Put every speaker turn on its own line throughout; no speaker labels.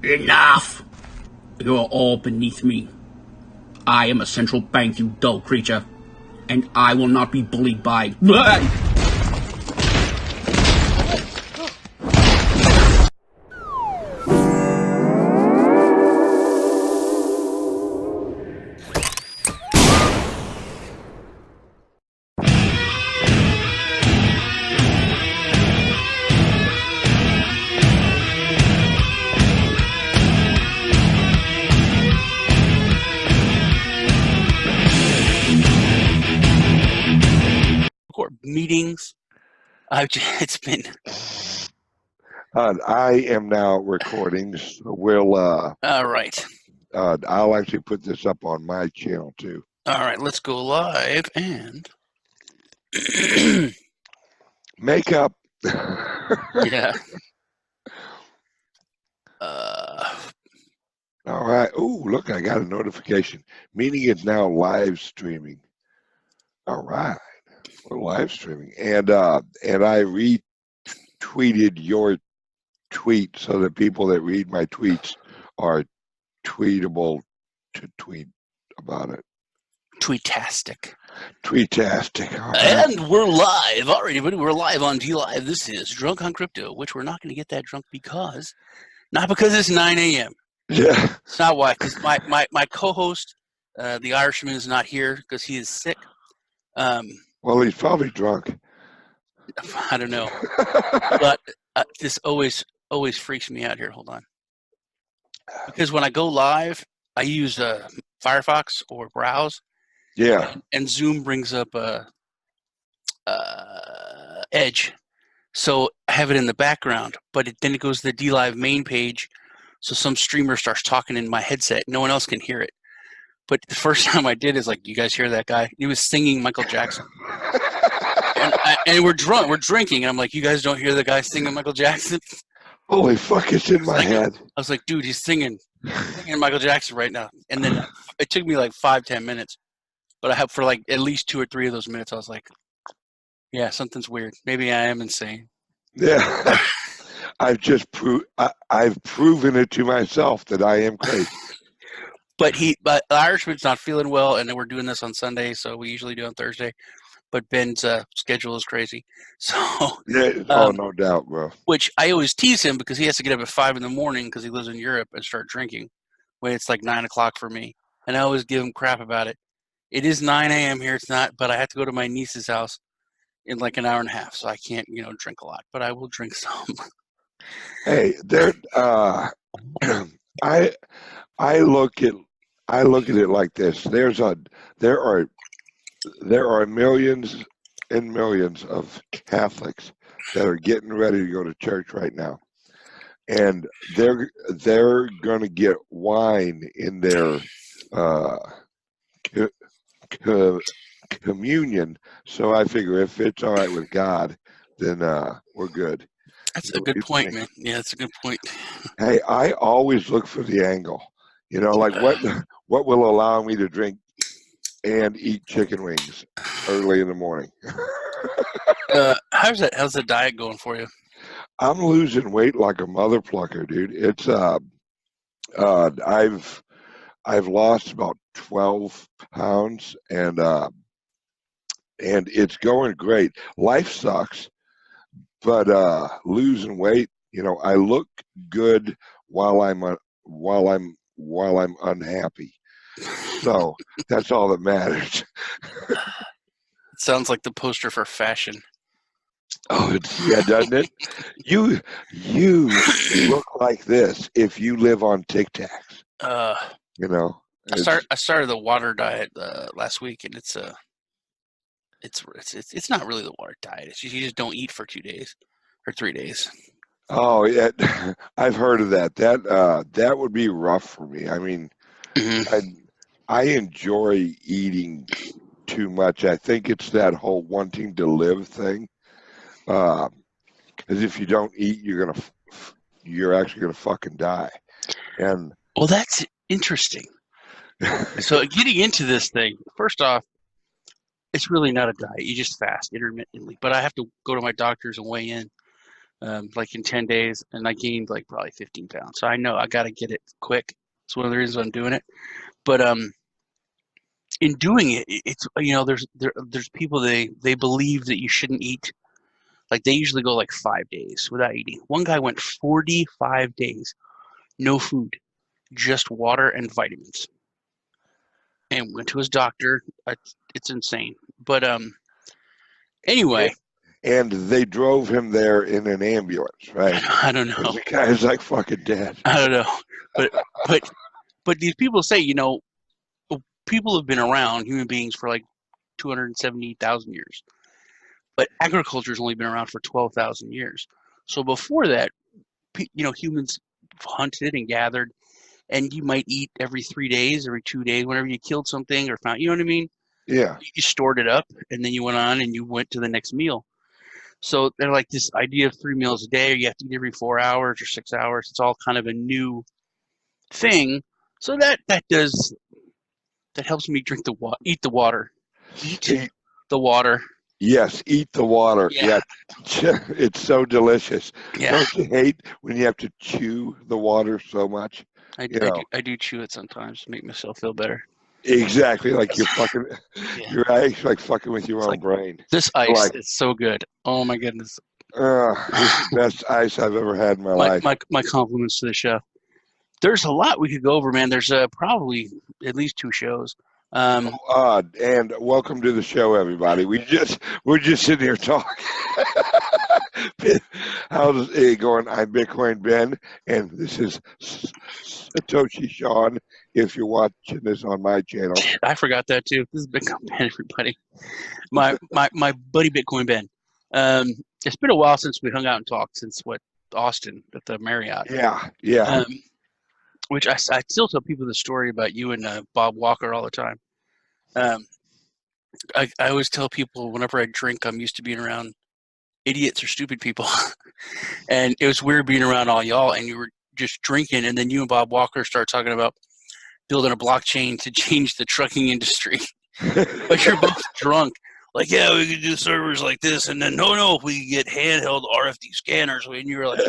Enough! You're all beneath me. I am a central bank, you dull creature. And I will not be bullied by...
Meetings. It's been.
I am now recording. So we'll.
All right.
I'll actually put this up on my channel too.
All right, let's go live and.
Makeup.
Yeah.
All right. Oh, look! I got a notification. Meeting is now live streaming. All right. We're live streaming, and I retweeted your tweet so that people that read my tweets are tweetable to tweet about it.
Tweetastic.
Tweetastic.
Right. And we're live. All right, everybody, we're live on DLive. This is Drunk on Crypto, which we're not going to get that drunk not because it's 9 a.m.
Yeah.
It's not why, because my co-host, the Irishman, is not here because he is sick.
Well, he's probably drunk.
I don't know, but this always freaks me out here. Hold on, because when I go live, I use Firefox or Browse.
Yeah.
And Zoom brings up Edge, so I have it in the background. But then it goes to the DLive main page, so some streamer starts talking in my headset. No one else can hear it. But the first time I did is like, you guys hear that guy? He was singing Michael Jackson. and we're drunk. We're drinking. And I'm like, you guys don't hear the guy singing Michael Jackson?
Holy fuck, it's in my head.
I was like, dude, he's singing Michael Jackson right now. And then it took me like 5-10 minutes. But I have for like at least 2 or 3 of those minutes, I was like, yeah, something's weird. Maybe I am insane.
Yeah. I've proven it to myself that I am crazy.
But the Irishman's not feeling well, and then we're doing this on Sunday, so we usually do on Thursday. But Ben's schedule is crazy, so
yeah. No doubt, bro.
Which I always tease him because he has to get up at 5 a.m. because he lives in Europe and start drinking when it's like 9 o'clock for me, and I always give him crap about it. It is 9 a.m. here; it's not, but I have to go to my niece's house in like an hour and a half, so I can't, drink a lot, but I will drink some.
Hey, there. I look at it like this. There are millions and millions of Catholics that are getting ready to go to church right now, and they're going to get wine in their communion. So I figure if it's all right with God, then we're good.
That's a good point, man. Yeah, that's a good point.
Hey, I always look for the angle. Like what will allow me to drink and eat chicken wings early in the morning.
How's the diet going for you?
I'm losing weight like a mother plucker, dude. It's I've lost about 12 pounds and it's going great. Life sucks, but losing weight, I look good while I'm unhappy. So that's all that matters.
It sounds like the poster for fashion.
Oh, yeah, doesn't it? You look like this if you live on Tic Tacs.
I started the water diet last week, and it's not really the water diet. It's just, you just don't eat for 2 days or 3 days.
Oh yeah, I've heard of that. That would be rough for me. I mean, I enjoy eating too much. I think it's that whole wanting to live thing. Because if you don't eat, you're actually gonna fucking die. And
well, that's interesting. So getting into this thing, first off, it's really not a diet. You just fast intermittently. But I have to go to my doctors and weigh in. like in 10 days, and I gained like probably 15 pounds. So I know I got to get it quick. It's one of the reasons I'm doing it. But in doing it, it's there's people they believe that you shouldn't eat. Like they usually go like 5 days without eating. One guy went 45 days, no food, just water and vitamins, and went to his doctor. It's insane. But anyway,
and they drove him there in an ambulance, right?
I don't know.
The guy's like fucking dead.
I don't know, but these people say, people have been around, human beings, for like 270,000 years, but agriculture's only been around for 12,000 years. So before that, humans hunted and gathered, and you might eat every 3 days, every 2 days, whenever you killed something or found, you know what I mean?
Yeah.
You stored it up, and then you went on and you went to the next meal. So they're like this idea of 3 meals a day, or you have to eat every 4 hours or 6 hours. It's all kind of a new thing. So that helps me eat the water. Eat the water.
Yes, eat the water.
Yeah.
It's so delicious.
Yeah.
Don't you hate when you have to chew the water so much?
I do chew it sometimes to make myself feel better.
Exactly, like you're fucking, you're actually like fucking with your own brain.
This ice is so good. Oh my goodness.
This is the best ice I've ever had in my life.
My compliments to the chef. There's a lot we could go over, man. There's probably at least 2 shows.
And welcome to the show, everybody. We're just sitting here talking. How's it going? I'm Bitcoin Ben, and this is Satoshi Sean. If you're watching this on my channel,
I forgot that too. This is Bitcoin Ben, everybody. My buddy Bitcoin Ben. It's been a while since we hung out and talked. Since Austin at the Marriott.
Yeah.
Which I still tell people the story about you and Bob Walker all the time. I always tell people whenever I drink, I'm used to being around idiots or stupid people. And it was weird being around all y'all, and you were just drinking, and then you and Bob Walker start talking about building a blockchain to change the trucking industry. But you're both drunk. Like, yeah, we could do servers like this, and then no, if we could get handheld RFD scanners, and you were like,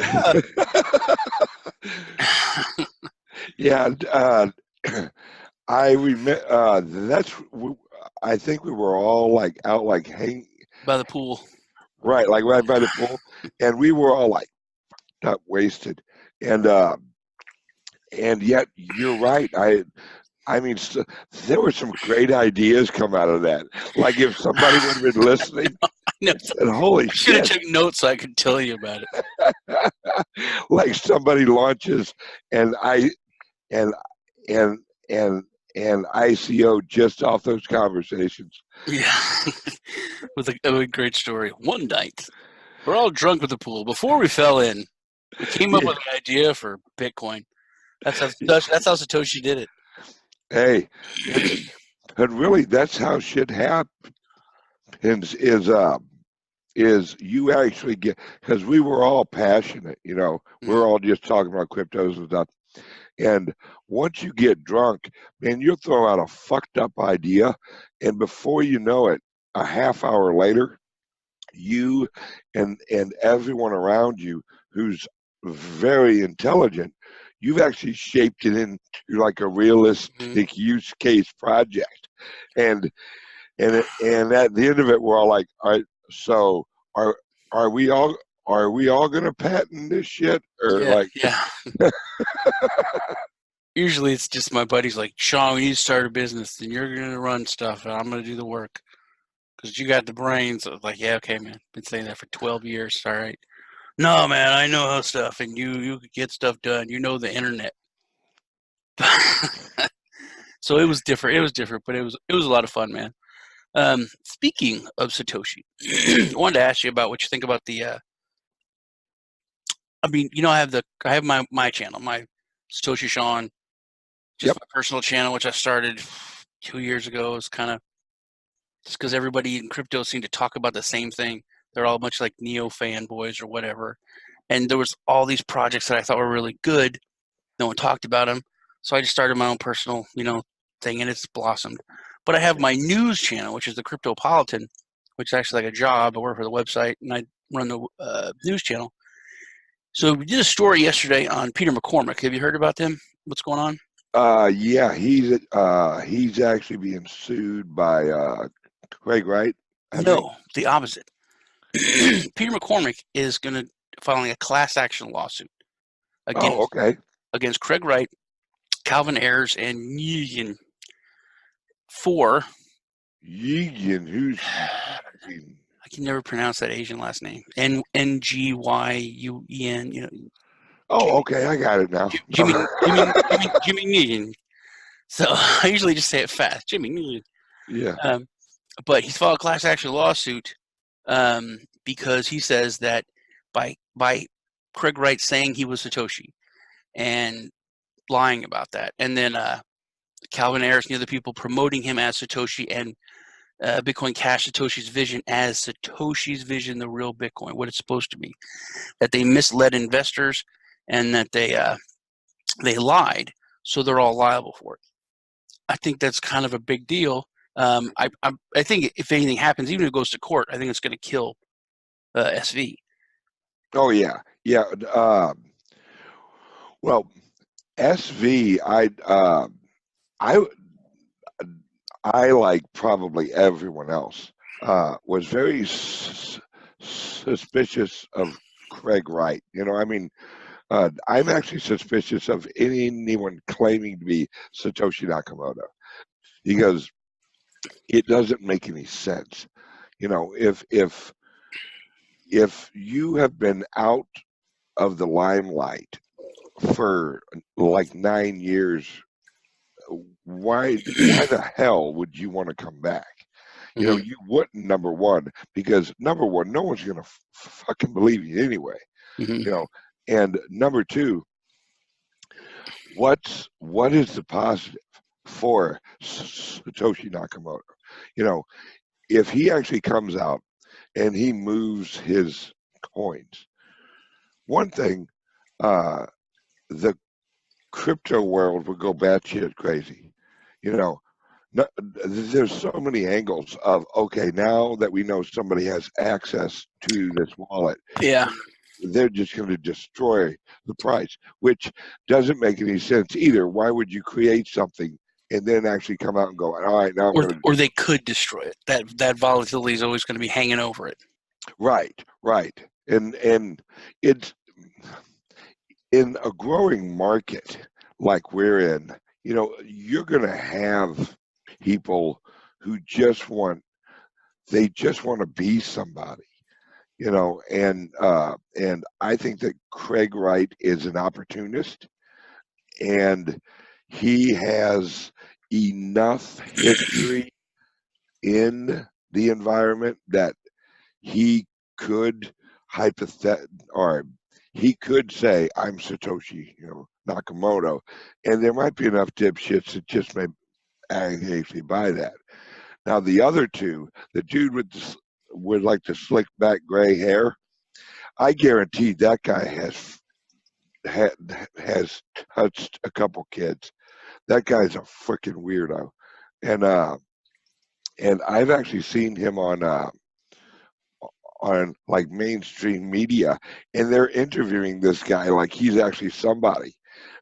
yeah. I remember I think we were all like out like hanging
by the pool,
right by the pool, and we were all like not wasted, and yet you're right. I mean, there were some great ideas come out of that. Like if somebody would have been listening, and holy shit,
should have took notes so I could tell you about it.
Like somebody launches and ICO just off those conversations.
Yeah, with a great story. One night, we're all drunk at the pool. Before we fell in, we came up with an idea for Bitcoin. That's how Satoshi did it.
Hey, but really, that's how shit happens. Is you actually get, because we were all passionate, we're all just talking about cryptos and stuff. And once you get drunk, man, you'll throw out a fucked up idea, and before you know it, a half hour later, you and everyone around you who's very intelligent, you've actually shaped it into like a realistic use case project. And at the end of it, we're all like, all right, so are we all going to patent this shit? Or
yeah. Usually it's just my buddies like, Sean, we need to start a business, and you're going to run stuff, and I'm going to do the work because you got the brains. I was like, yeah, okay, man. Been saying that for 12 years. All right. No, man, I know how stuff, and you could get stuff done. You know the internet. So it was different. But it was a lot of fun, man. Speaking of Satoshi, I wanted to ask you about what you think about the. I have my channel, my Satoshi Sean, just my personal channel, which I started 2 years ago. It's kind of just because everybody in crypto seemed to talk about the same thing. They're all much like Neo fanboys or whatever. And there was all these projects that I thought were really good. No one talked about them. So I just started my own personal, thing, and it's blossomed. But I have my news channel, which is the Cryptopolitan, which is actually like a job. I work for the website, and I run the news channel. So we did a story yesterday on Peter McCormick. Have you heard about them? What's going on?
Yeah, he's actually being sued by Craig Wright, I think.
No, the opposite. Peter McCormick is going to filing a class action lawsuit
Oh, okay.
against Craig Wright, Calvin Ayers, and Nguyen for
Who's
I can never pronounce that Asian last name. Nguyen. You know,
Oh, okay, I got it now.
Jimmy Nguyen. So I usually just say it fast, Jimmy Nguyen.
Yeah.
But he's filed a class action lawsuit because he says that by Craig Wright saying he was Satoshi and lying about that, and then Calvin Ayers and the other people promoting him as Satoshi and Bitcoin Cash Satoshi's vision as Satoshi's vision, the real Bitcoin, what it's supposed to be, that they misled investors and that they lied, so they're all liable for it. I think that's kind of a big deal. I think if anything happens, even if it goes to court, I think it's going to kill SV.
Oh yeah, yeah. Well, SV, I like probably everyone else was very suspicious of Craig Wright. You know, I mean, I'm actually suspicious of anyone claiming to be Satoshi Nakamoto because it doesn't make any sense. You know, if you have been out of the limelight for like 9 years, why the hell would you want to come back? You know, you wouldn't, number one, because number one, no one's gonna fucking believe you anyway. You know, and number two, what is the positive for Satoshi Nakamoto? You know, if he actually comes out and he moves his coins, one thing, the crypto world would go batshit crazy. You know, there's so many angles of, okay, now that we know somebody has access to this wallet,
Yeah,
they're just going to destroy the price, which doesn't make any sense either. Why would you create something and then actually come out and go, all right, now I'm going to...
Or they could destroy it. That volatility is always going to be hanging over it.
Right. And it's in a growing market like we're in, you know, you're going to have people who just want to be somebody, you know, and I think that Craig Wright is an opportunist, and he has enough history in the environment that he could he could say, I'm Satoshi, you know, Nakamoto, and there might be enough dipshits that just may actually buy that. Now the other two, the dude with like the slick back gray hair, I guarantee that guy has touched a couple kids. That guy's a freaking weirdo, and I've actually seen him on like mainstream media, and they're interviewing this guy like he's actually somebody.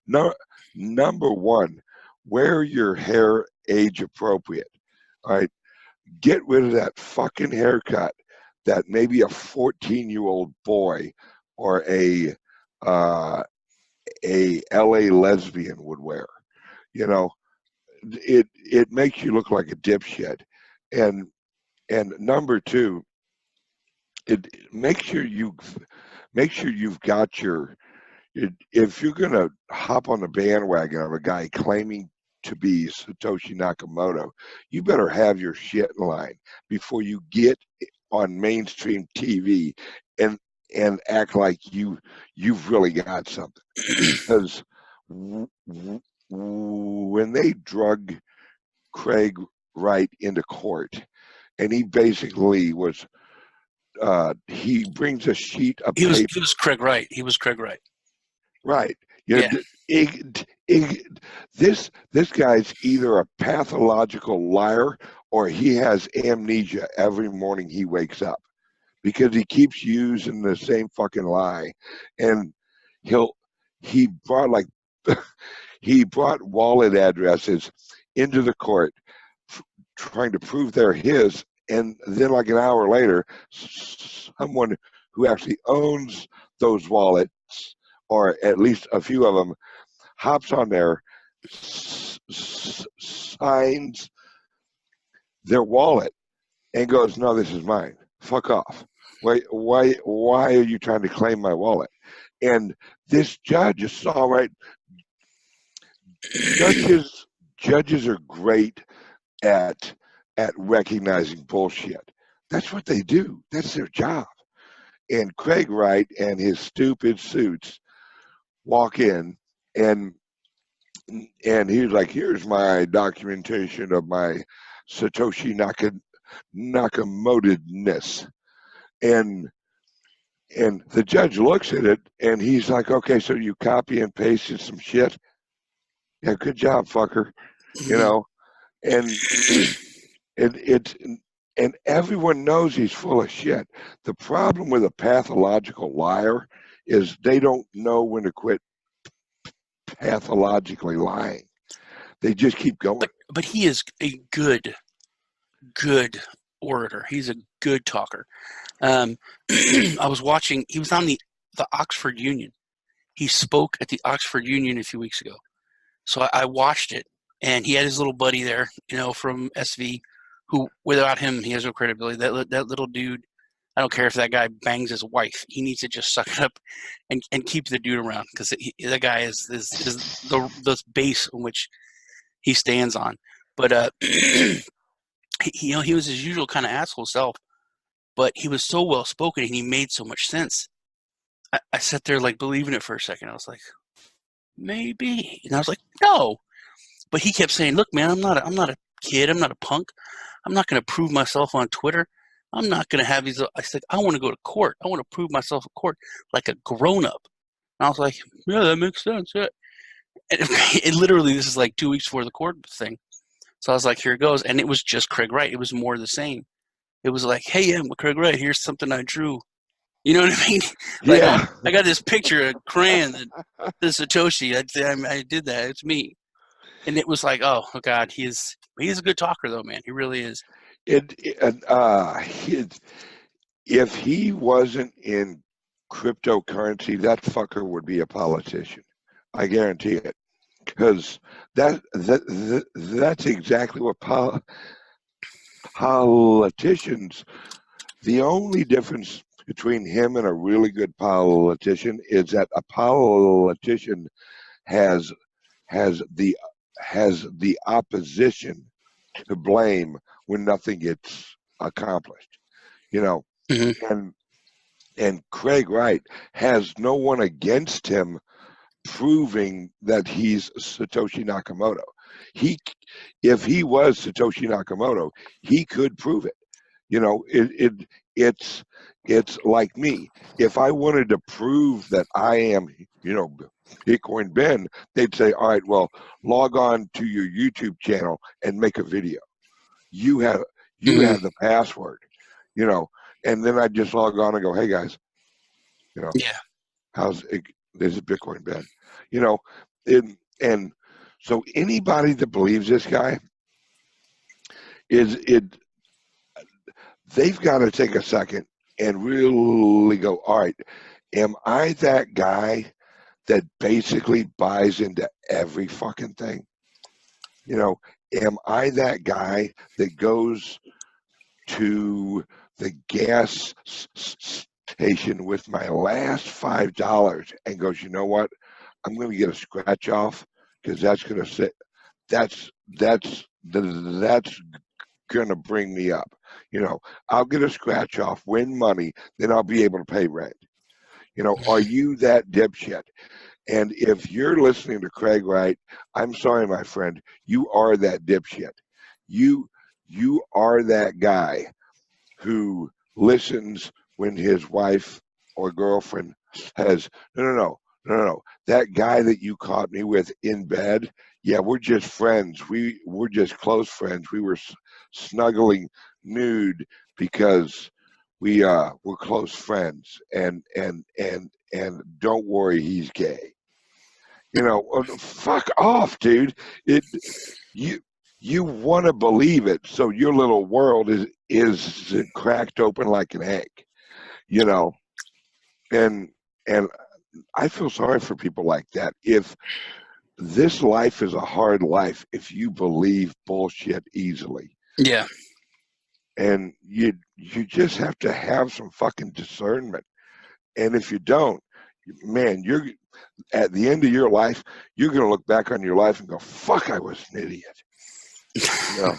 No, number one, wear your hair age appropriate. All right, get rid of that fucking haircut that maybe a 14-year-old boy or a LA lesbian would wear. You know, it makes you look like a dipshit. And number two, it make sure you've got your... if you're gonna hop on the bandwagon of a guy claiming to be Satoshi Nakamoto, you better have your shit in line before you get on mainstream TV and act like you've really got something. Because when they drug Craig Wright into court, and he basically was he brings a sheet of paper.
He was Craig Wright. He was Craig Wright.
Right. You know, this guy's either a pathological liar or he has amnesia every morning he wakes up, because he keeps using the same fucking lie. And he brought like he brought wallet addresses into the court, trying to prove they're his, and then like an hour later, someone who actually owns those wallets, or at least a few of them, hops on there, signs their wallet, and goes, "No, this is mine. Fuck off. Why are you trying to claim my wallet?" And this judge is all right. Judges are great at recognizing bullshit. That's what they do. That's their job. And Craig Wright and his stupid suits walk in, and he's like, "Here's my documentation of my Satoshi Nakamoto-ness." And the judge looks at it, and he's like, "Okay, so you copy and pasted some shit? Yeah, good job, fucker." You know, and and everyone knows he's full of shit. The problem with a pathological liar is they don't know when to quit pathologically lying. They just keep going.
But he is a good orator. He's a good talker. I was watching. He was on the Oxford Union. He spoke at the Oxford Union a few weeks ago. So I watched it, and he had his little buddy there, from SV, who without him he has no credibility. That little dude. I don't care if that guy bangs his wife. He needs to just suck it up and keep the dude around, because that guy is the base on which he stands on. But he was his usual kind of asshole self, but he was so well spoken and he made so much sense. I sat there like believing it for a second. I was like, maybe, and I was like, no. But he kept saying, "Look, man, I'm not a kid. I'm not a punk. I'm not going to prove myself on Twitter. I'm not going to have these." I said, "I want to go to court. I want to prove myself in court like a grown-up." And I was like, "Yeah, that makes sense." Yeah. And literally, this is like 2 weeks before the court thing. So I was like, here it goes. And it was just Craig Wright. It was more of the same. It was like, "Hey, yeah, I'm Craig Wright. Here's something I drew." You know what I mean? Like,
Yeah.
I got this picture, a crayon, the Satoshi. I did that. It's me. And it was like, oh God, he's a good talker though, man. He really is.
If he wasn't in cryptocurrency, that fucker would be a politician. I guarantee it, because that's exactly what politicians. The only difference between him and a really good politician is that a politician has the opposition to blame when nothing gets accomplished.
Mm-hmm.
And Craig Wright has no one against him proving that he's Satoshi Nakamoto. If he was Satoshi Nakamoto, he could prove it. It's like me. If I wanted to prove that I am, Bitcoin Ben, they'd say, "All right, well, log on to your YouTube channel and make a video. You have the password, and then I just log on and go, 'Hey guys,
Yeah.
how's it? This is Bitcoin Ben,' and so anybody that believes this guy they've got to take a second and really go, all right, am I that guy that basically buys into every fucking thing? Am I that guy that goes to the gas station with my last $5 and goes, you know what? I'm going to get a scratch off because that's going to sit. That's going to bring me up. I'll get a scratch off, win money, then I'll be able to pay rent. Are you that dipshit? And if you're listening to Craig Wright, I'm sorry, my friend, you are that dipshit. You are that guy who listens when his wife or girlfriend says, no. That guy that you caught me with in bed, yeah, we're just friends. We're just close friends. We were snuggling nude because we're close friends, and and don't worry, he's gay. You know, fuck off, dude. You want to believe it, so your little world is cracked open like an egg. You know, and I feel sorry for people like that. If this life is a hard life, if you believe bullshit easily,
Yeah.
and you just have to have some fucking discernment. And if you don't, man, you're at the end of your life, you're going to look back on your life and go, "Fuck, I was an idiot." You know,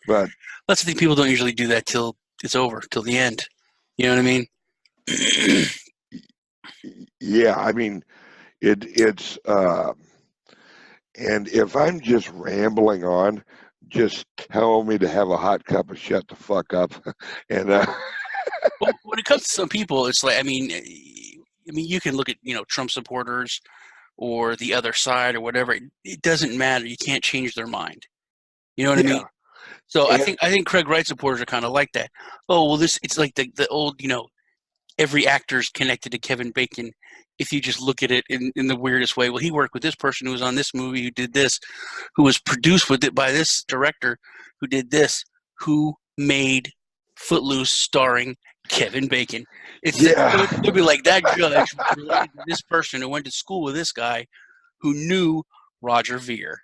but
That's the thing. People don't usually do that till it's over, till the end. You know what I mean?
yeah, I mean, it's and if I'm just rambling on, just tell me to have a hot cup of shut the fuck up, and
Well, when it comes to some people, it's like, I mean, you can look at, Trump supporters or the other side or whatever. It doesn't matter. You can't change their mind. You know what I
yeah,
mean? So I
and
think Craig Wright supporters are kind of like that. Oh, well, it's like the old, every actor's connected to Kevin Bacon. If you just look at it in the weirdest way, well, he worked with this person who was on this movie, who did this, who was produced with it by this director, who did this, who made Footloose starring Kevin Bacon.
yeah,
It'll be like that judge was related to this person who went to school with this guy who knew Roger Ver.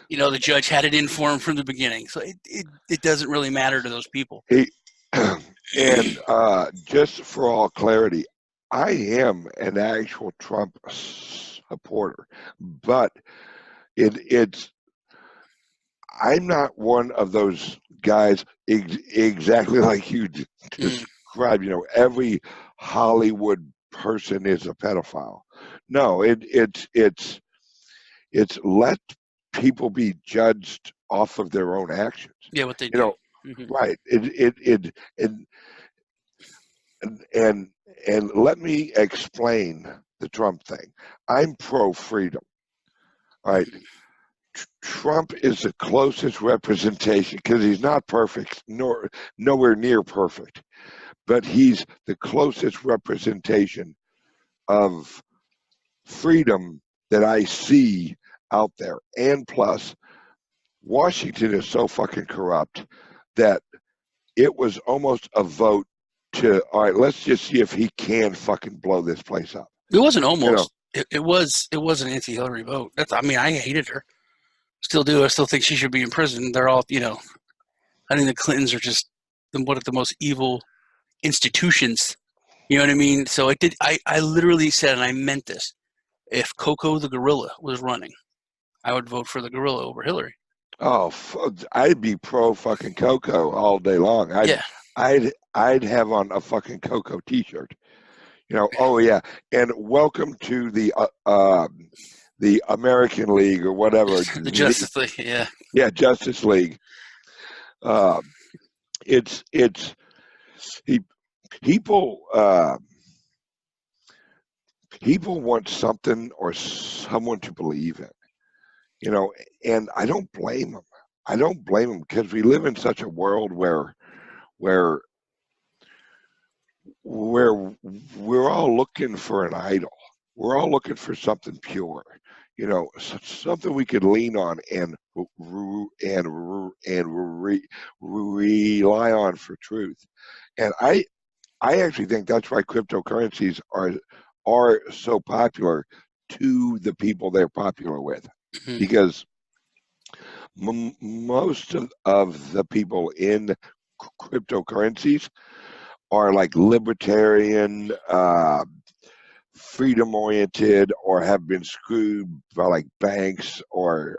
The judge had it in for him from the beginning. So it doesn't really matter to those people.
he, and just for all clarity, I am an actual Trump supporter, but it's I'm not one of those guys exactly like you described. You know, every Hollywood person is a pedophile. No, it's let people be judged off of their own actions.
Yeah, what they
You
do.
know, right? And let me explain the Trump thing. I'm pro freedom. All right. Trump is the closest representation because he's not perfect, nor nowhere near perfect, but he's the closest representation of freedom that I see out there. And plus, Washington is so fucking corrupt that it was almost a vote to, all right, let's just see if he can fucking blow this place up.
It wasn't almost.
You know,
It was an anti-Hillary vote. I hated her. Still do. I still think she should be in prison. They're all, I think the Clintons are just one of the most evil institutions. You know what I mean? So I literally said, and I meant this, if Coco the gorilla was running, I would vote for the gorilla over Hillary.
oh, I'd be pro fucking Coco all day long.
Yeah.
I'd have on a fucking Coco T-shirt. You know, oh yeah, and welcome to the American League or whatever.
The Justice League, yeah.
Yeah, Justice League. It's people people want something or someone to believe in. You know, and I don't blame them. I don't blame them because we live in such a world where where we're all looking for an idol. We're all looking for something pure, you know, something we could lean on and rely on for truth. And I actually think that's why cryptocurrencies are so popular to the people they're popular with, because most of the people in cryptocurrencies are like libertarian, freedom oriented, or have been screwed by like banks or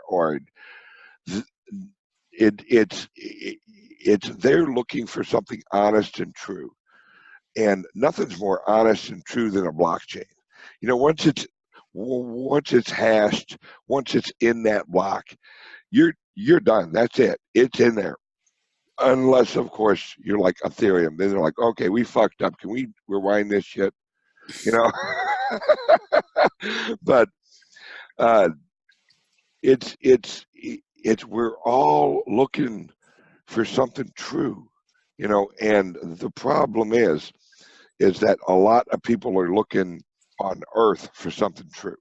it's they're looking for something honest and true, and nothing's more honest and true than a blockchain. You know, once it's hashed, once it's in that block, you're done. That's it. It's in there. Unless, of course, you're like Ethereum. Then they're like, okay, we fucked up. Can we rewind this shit? You know? But it's we're all looking for something true, you know, and the problem is that a lot of people are looking on earth for something true.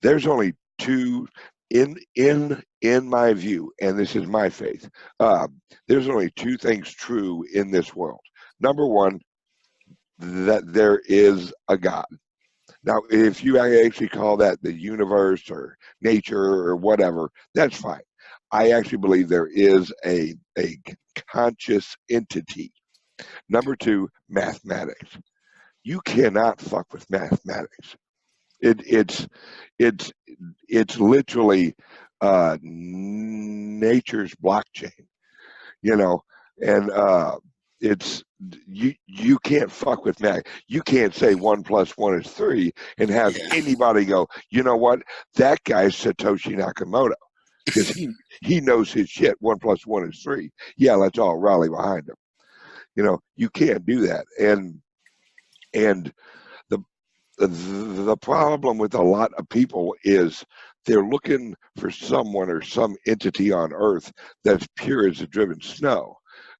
There's only two in my view, and this is my faith. There's only two things true in this world. Number one, that there is a God. Now, if you actually call that the universe or nature or whatever, that's fine. I actually believe there is a conscious entity. Number two, mathematics. You cannot fuck with mathematics. It's literally nature's blockchain, you know, and it's you can't fuck with math. You can't say 1 + 1 is 3 and have anybody go, you know what, that guy's Satoshi Nakamoto because he knows his shit. 1 + 1 is 3. Yeah, let's all rally behind him. You know, you can't do that. And the problem with a lot of people is they're looking for someone or some entity on earth that's pure as the driven snow.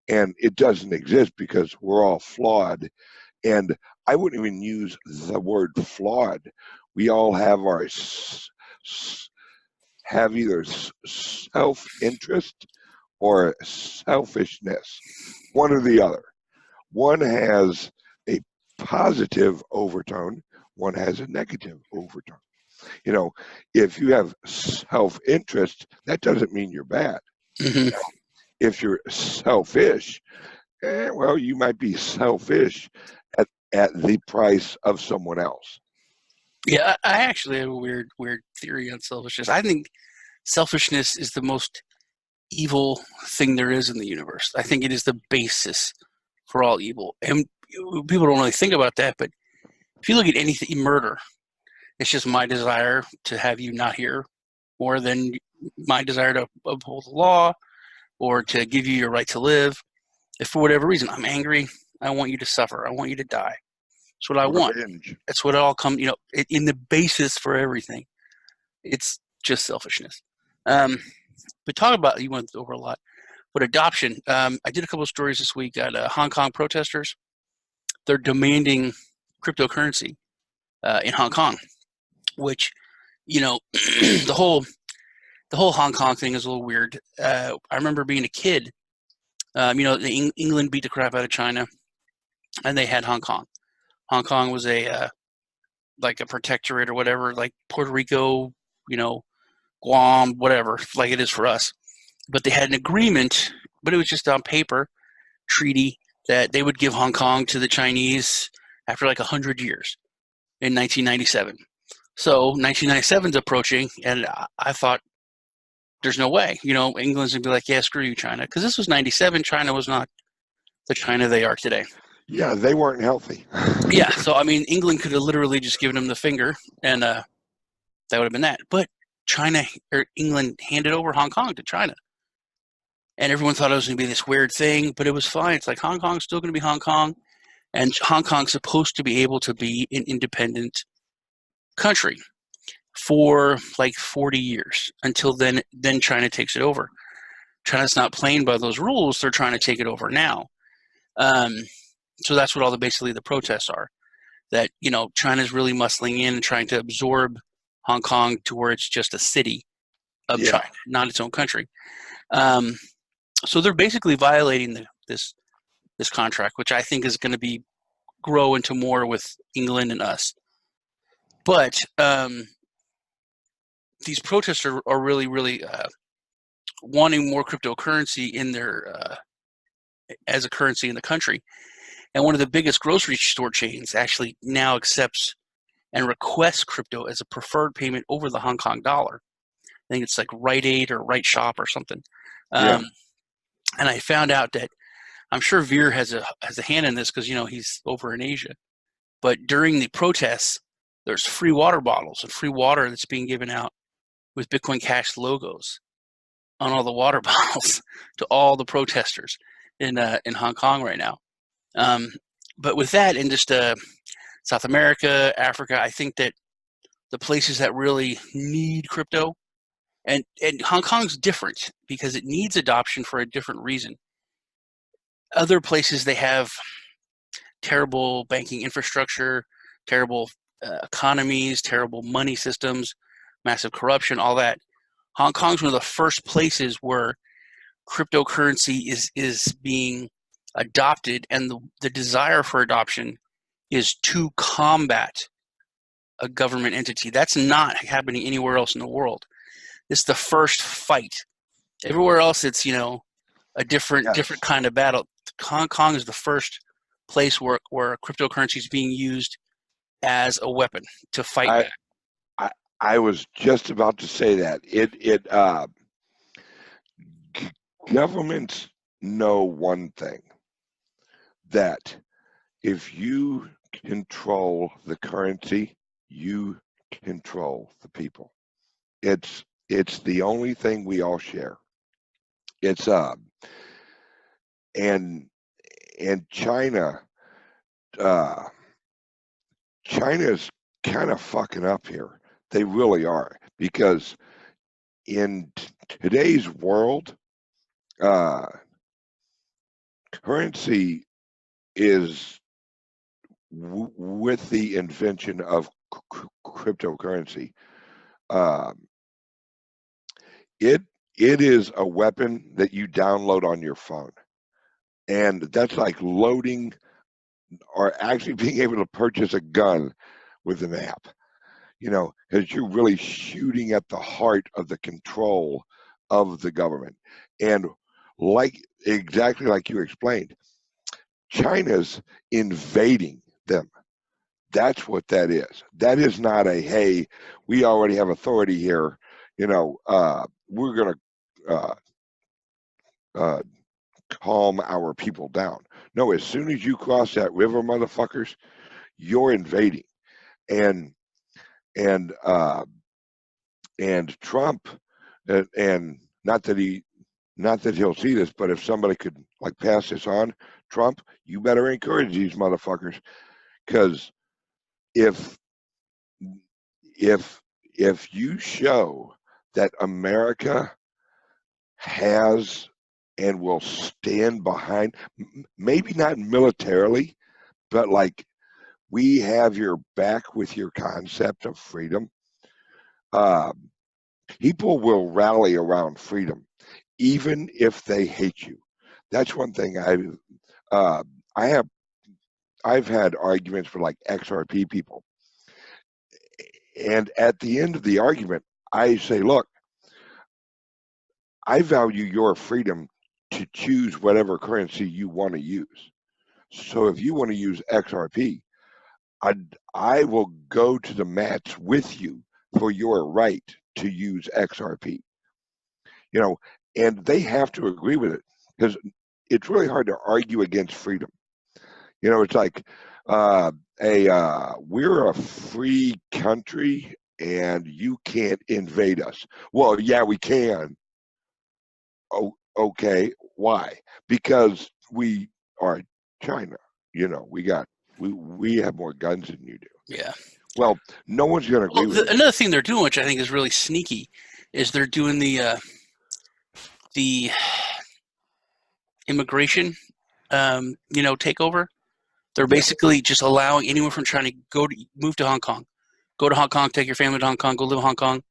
And it doesn't exist because we're all flawed. And I wouldn't even use the word flawed. We all have our have either self-interest or selfishness, one or the other. One has a positive overtone, one has a negative overtone. You know, if you have self-interest, that doesn't mean you're bad.
Mm-hmm.
If you're selfish, well, you might be selfish at the price of someone else.
Yeah, I actually have a weird theory on selfishness. I think selfishness is the most evil thing there is in the universe. I think it is the basis for all evil. And people don't really think about that, but if you look at anything, murder, it's just my desire to have you not here more than my desire to uphold the law or to give you your right to live. If for whatever reason I'm angry, I want you to suffer. I want you to die. That's what I want. That's what it all comes, you know, in the basis for everything. It's just selfishness. But talk about, you went over a lot, but adoption. I did a couple of stories this week at Hong Kong protesters. They're demanding cryptocurrency in Hong Kong, which, you know, the whole Hong Kong thing is a little weird. I remember being a kid, you know, England beat the crap out of China, and they had Hong Kong. Hong Kong was like a protectorate or whatever, like Puerto Rico, you know, Guam, whatever, like it is for us. But they had an agreement, but it was just on paper, treaty, that they would give Hong Kong to the Chinese after like 100 years in 1997. So 1997 is approaching, and I thought, there's no way. You know, England's going to be like, yeah, screw you, China. Because this was 97. China was not the China they are today.
Yeah, they weren't healthy.
Yeah, so, I mean, England could have literally just given them the finger, and that would have been that. But England handed over Hong Kong to China. And everyone thought it was going to be this weird thing, but it was fine. It's like Hong Kong's still going to be Hong Kong, and Hong Kong's supposed to be able to be an independent country for like 40 years until then China takes it over. China's not playing by those rules. They're trying to take it over now. So that's what basically the protests are, that, you know, China's really muscling in and trying to absorb Hong Kong to where it's just a city of China, not its own country. So they're basically violating this contract, which I think is going to grow into more with England and us. But these protests are really, really wanting more cryptocurrency in their as a currency in the country. And one of the biggest grocery store chains actually now accepts and requests crypto as a preferred payment over the Hong Kong dollar. I think it's like Rite Aid or Right Shop or something. And I found out that, I'm sure Veer has a hand in this because, you know, he's over in Asia. But during the protests, there's free water bottles and free water that's being given out with Bitcoin Cash logos on all the water bottles to all the protesters in Hong Kong right now. But with that, in just South America, Africa, I think that the places that really need crypto, and Hong Kong's different because it needs adoption for a different reason. Other places, they have terrible banking infrastructure, terrible economies, terrible money systems, massive corruption, all that. Hong Kong's one of the first places where cryptocurrency is being adopted, and the desire for adoption is to combat a government entity. That's not happening anywhere else in the world. It's the first fight. Everywhere else, it's a different kind of battle. Hong Kong is the first place where cryptocurrency is being used as a weapon to fight back.
I was just about to say that. Governments know one thing, that if you control the currency, you control the people. It's the only thing we all share. It's and China's kind of fucking up here. They really are, because in today's world, currency is with the invention of cryptocurrency. It is a weapon that you download on your phone, and that's like loading or actually being able to purchase a gun with an app. Because you're really shooting at the heart of the control of the government. And exactly like you explained, China's invading them. That's what that is. That is not a, hey, we already have authority here, we're going to calm our people down. No, as soon as you cross that river, motherfuckers, you're invading. And Trump, and not that he'll see this, but if somebody could pass this on, Trump, you better encourage these motherfuckers, because if you show that America has and will stand behind, maybe not militarily, but we have your back with your concept of freedom, people will rally around freedom, even if they hate you. That's one thing I've had arguments with XRP people. And at the end of the argument, I say, look, I value your freedom to choose whatever currency you want to use. So if you want to use XRP, I will go to the mats with you for your right to use XRP. And they have to agree with it, because it's really hard to argue against freedom. It's like we're a free country and you can't invade us. Well, yeah, we can. Oh, okay. Why? Because we are China. We have more guns than you do.
Yeah.
Well, no one's going to agree with it.
Another thing they're doing, which I think is really sneaky, is they're doing the immigration, takeover. They're basically just allowing anyone from China move to Hong Kong, go to Hong Kong, take your family to Hong Kong, go live in Hong Kong.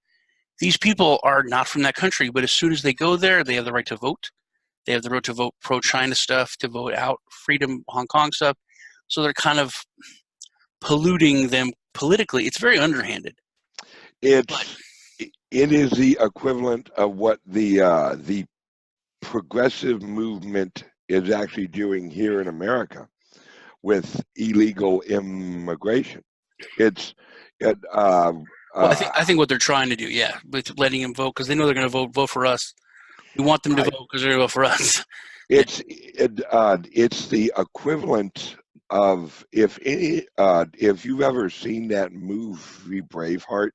These people are not from that country, but as soon as they go there, they have the right to vote. They have the right to vote pro-China stuff, to vote out freedom Hong Kong stuff. So they're kind of polluting them politically. It's very underhanded.
It is the equivalent of what the progressive movement is actually doing here in America with illegal immigration.
I think what they're trying to do, with letting them vote, because they know they're going to vote for us. We want them to vote because they're going to vote for us.
It's the equivalent of if you've ever seen that movie Braveheart,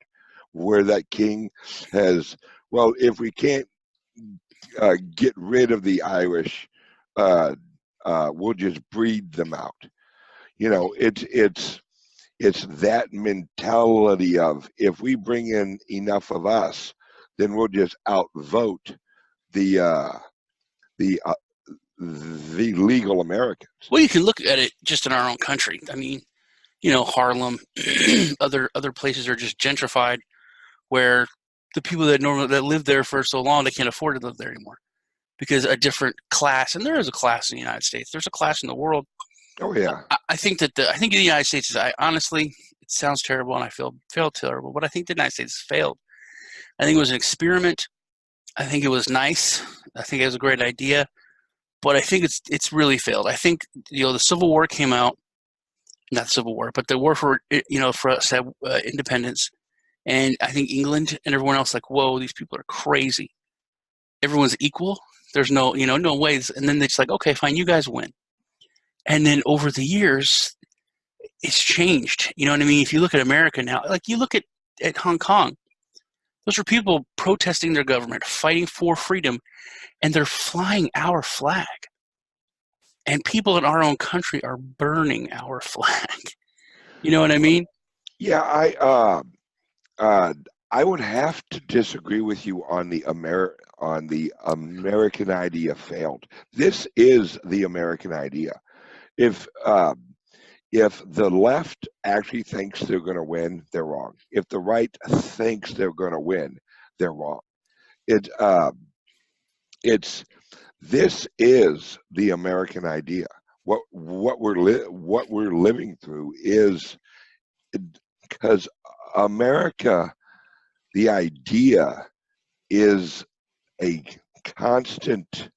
where that king has, well, if we can't get rid of the Irish, we'll just breed them out. It's that mentality of, if we bring in enough of us, then we'll just outvote the legal Americans.
Well, you can look at it just in our own country. I mean, Harlem, other places are just gentrified, where the people that live there for so long, they can't afford to live there anymore because a different class, and there is a class in the United States. There's a class in the world.
Oh yeah.
I think that I think the United States is. I honestly, it sounds terrible, and I feel terrible, but I think the United States failed. I think it was an experiment. I think it was nice. I think it was a great idea, but I think it's really failed. I think the Civil War came out, not the Civil War, but the war for for us to have independence, and I think England and everyone else like, whoa, these people are crazy. Everyone's equal. There's no no ways, and then they're just like, okay, fine, you guys win. And then over the years, it's changed. You know what I mean? If you look at America now, like you look at Hong Kong, those are people protesting their government, fighting for freedom, and they're flying our flag. And people in our own country are burning our flag. You know what I mean?
Yeah, I would have to disagree with you on the American idea failed. This is the American idea. If the left actually thinks they're going to win, they're wrong. If the right thinks they're going to win, they're wrong. This is the American idea. What we're living through is because America, the idea is a constant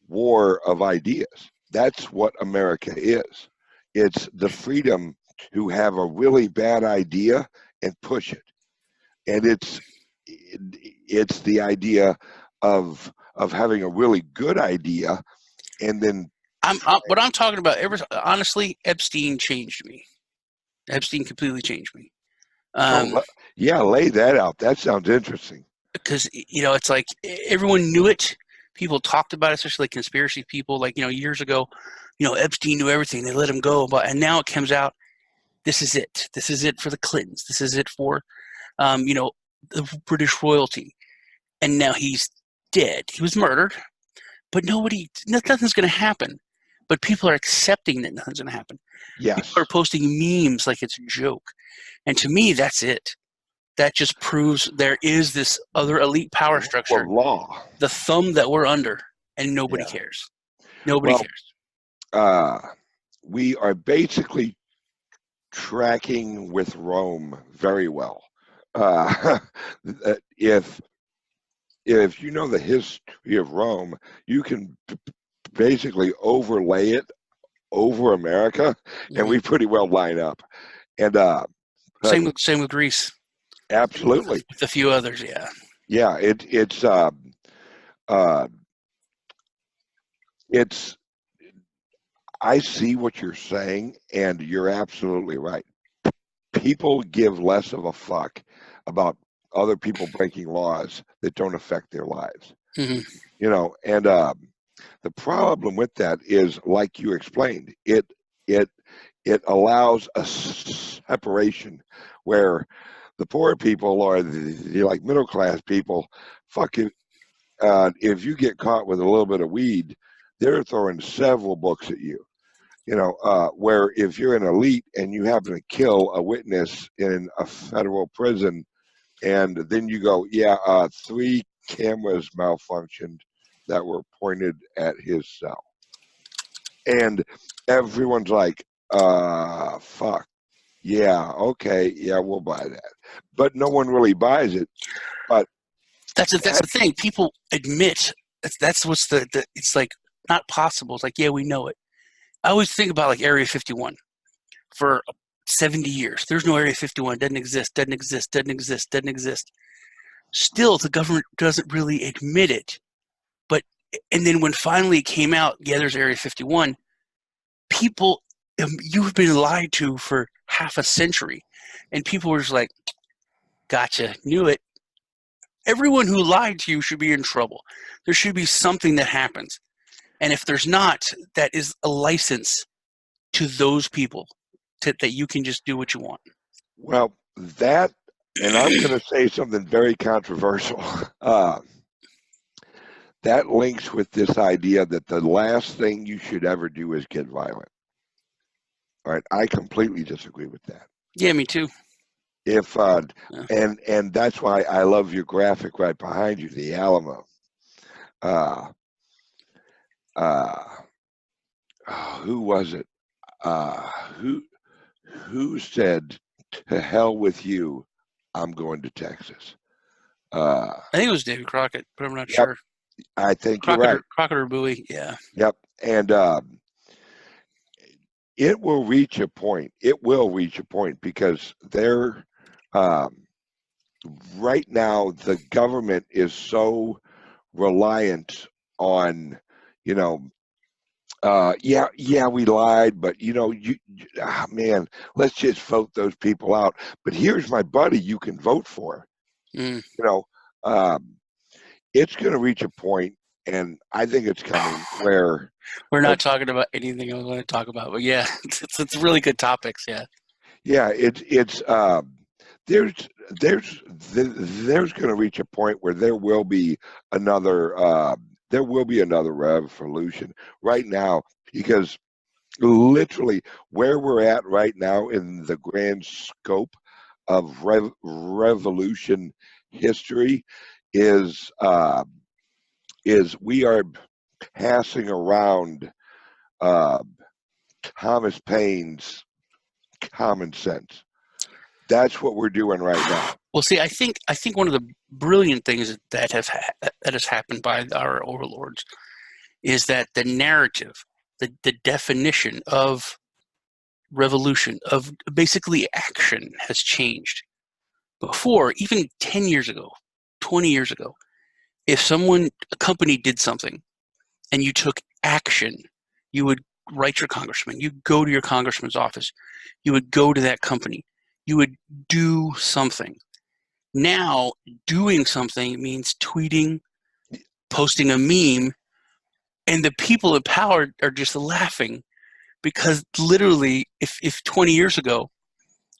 war of ideas. That's what America is. It's the freedom to have a really bad idea and push it. And it's the idea of having a really good idea and then
what I'm talking about, honestly, Epstein changed me. Epstein completely changed me.
Yeah, lay that out. That sounds interesting.
Because it's like everyone knew it. People talked about it, especially like conspiracy people. Like years ago, Epstein knew everything. They let him go, and now it comes out. This is it. This is it for the Clintons. This is it for, the British royalty. And now he's dead. He was murdered, but nothing's going to happen. But people are accepting that nothing's going to happen.
Yes.
People are posting memes like it's a joke. And to me, that's it. That just proves there is this other elite power structure,
law,
the thumb that we're under, and nobody cares. Nobody
cares. We are basically tracking with Rome very well. If you know the history of Rome, you can basically overlay it over America, and we pretty well line up. And
same with Greece.
Absolutely.
With a few others, yeah.
Yeah, it's I see what you're saying, and you're absolutely right. People give less of a fuck about other people breaking laws that don't affect their lives.
Mm-hmm.
And the problem with that is, like you explained, it allows a separation where the poor people or the like middle class people, fucking, if you get caught with a little bit of weed, they're throwing several books at you. Where if you're an elite and you happen to kill a witness in a federal prison, and then you go, 3 cameras malfunctioned that were pointed at his cell, and everyone's like, fuck. Yeah, okay, yeah, we'll buy that. But no one really buys it. But
that's the thing. People admit that's what's it's like not possible. It's like, yeah, we know it. I always think about like Area 51 for 70 years. There's no Area 51. Doesn't exist. Doesn't exist. Doesn't exist. Doesn't exist. Still, the government doesn't really admit it. And then when finally it came out, yeah, there's Area 51. People, you've been lied to for half a century, and people were just like, gotcha, knew it. Everyone who lied to you should be in trouble. There should be something that happens. And if there's not, that is a license to those people that you can just do what you want.
Well, and I'm going to say something very controversial. That links with this idea that the last thing you should ever do is get violent. All right, I completely disagree with that.
Yeah, me too.
If
Yeah.
and that's why I love your graphic right behind you, the Alamo. Uh, uh, who was it? Who said, "To hell with you, I'm going to Texas."
I think it was David Crockett, but I'm not
Yep,
sure.
I think you're right.
Crockett or Bowie, yeah.
Yep, and it will reach a point. It will reach a point because they're right now the government is so reliant on, you know, yeah, we lied, but man, let's just vote those people out. But here's my buddy you can vote for.
Mm.
You know, um, it's going to reach a point, and I think it's coming where
We're not talking about anything I was going to talk about, but yeah, it's really good topics. Yeah.
yeah, it's there's there's going to reach a point where there will be another revolution right now, because literally where we're at right now in the grand scope of revolution history is we are passing around uh, Thomas Paine's common sense. That's what we're doing right now.
Well, see, I think one of the brilliant things that has happened by our overlords is that the narrative, the definition of revolution, of basically action, has changed. Before, even 10 years ago, 20 years ago, if a company did something and you took action, you would write your congressman, you go to your congressman's office, you would go to that company, you would do something. Now, doing something means tweeting, posting a meme, and the people in power are just laughing because literally, if 20 years ago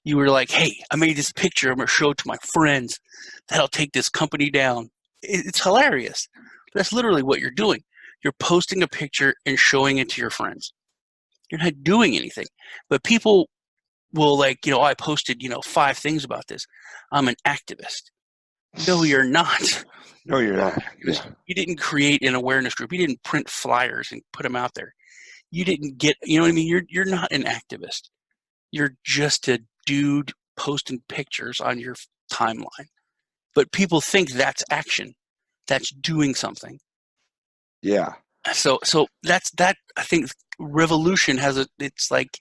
you were like, hey, I made this picture, I'm going to show it to my friends, that'll take this company down. It's hilarious. That's literally what you're doing. You're posting a picture and showing it to your friends. You're not doing anything. But people will I posted, 5 things about this. I'm an activist. No, you're not.
No, you're not. Yeah.
You didn't create an awareness group. You didn't print flyers and put them out there. You didn't get, you know what I mean? You're not an activist. You're just a dude posting pictures on your timeline. But people think that's action. That's doing something.
Yeah.
So that's that. I think revolution it's like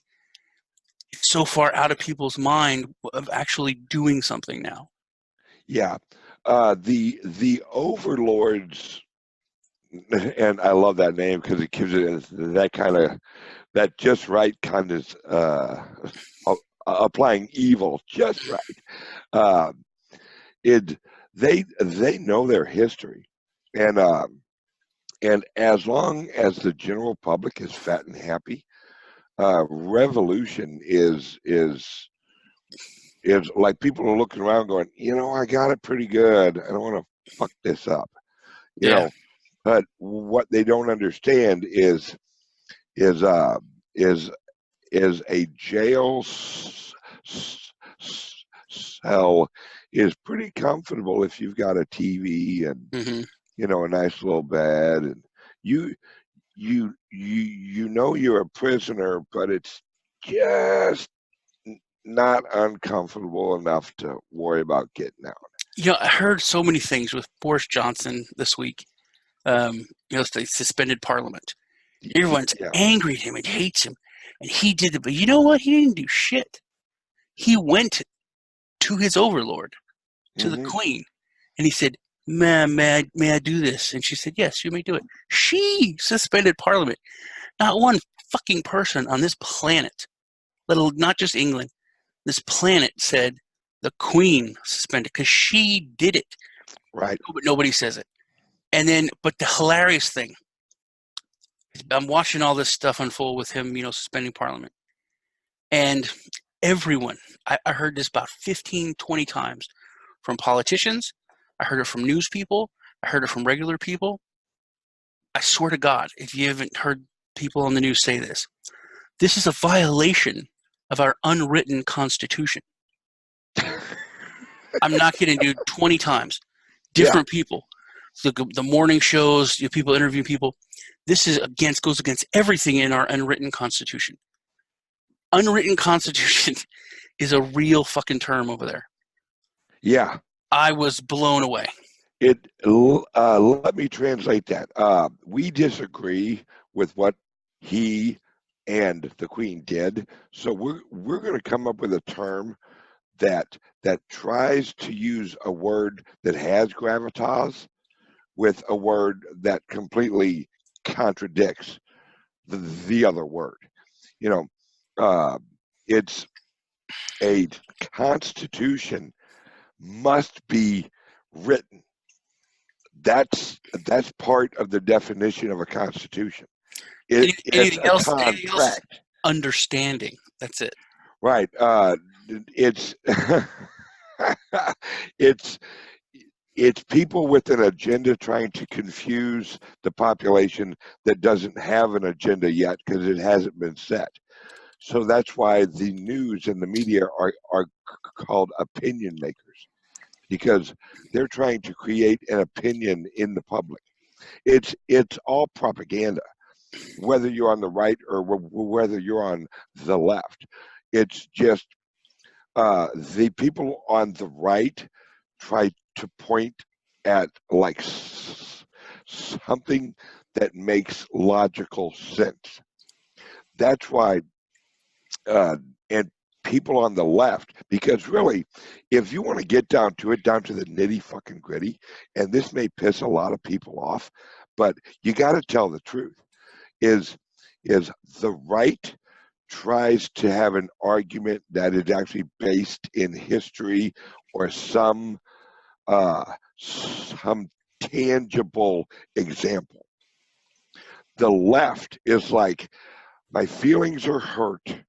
it's so far out of people's mind of actually doing something now.
Yeah. The overlords, and I love that name because it gives it that kind of, that just right kind of applying evil just right. They know their history, and as long as the general public is fat and happy, revolution is like people are looking around going, I got it pretty good. I don't want to fuck this up, But what they don't understand is a jail cell is pretty comfortable if you've got a TV and a nice little bed, and you you're a prisoner, but it's just not uncomfortable enough to worry about getting out.
I heard so many things with Boris Johnson this week. They suspended Parliament. Everyone's angry at him and hates him, and he did it. But you know what? He didn't do shit. He went to his overlord, to the Queen, and he said, may I do this? And she said, yes, you may do it. She suspended Parliament. Not one fucking person on this planet, not just England, this planet said the Queen suspended, because she did it.
Right.
But nobody says it. And then, but the hilarious thing, I'm watching all this stuff unfold with him, suspending Parliament. And everyone, I heard this about 15, 20 times from politicians. I heard it from news people. I heard it from regular people. I swear to God, if you haven't heard people on the news say this, This is a violation of our unwritten Constitution. I'm not kidding, dude. 20 times. Different people. So the morning shows, people interviewing people. This goes against everything in our unwritten Constitution. Unwritten Constitution is a real fucking term over there.
Yeah.
I was blown away.
Let me translate that. We disagree with what he and the Queen did, so we're going to come up with a term that tries to use a word that has gravitas with a word that completely contradicts the other word. It's a constitution must be written. That's part of the definition of a constitution. It's a contract.
Understanding. That's it.
Right. It's it's people with an agenda trying to confuse the population that doesn't have an agenda yet because it hasn't been set. So that's why the news and the media are called opinion makers, because they're trying to create an opinion in the public. It's all propaganda, whether you're on the right or whether you're on the left. It's just the people on the right try to point at like something that makes logical sense. That's why, and people on the left, because really, if you want to get down to the nitty fucking gritty, and this may piss a lot of people off, but you got to tell the truth, is the right tries to have an argument that is actually based in history or some tangible example. The left is like, my feelings are hurt.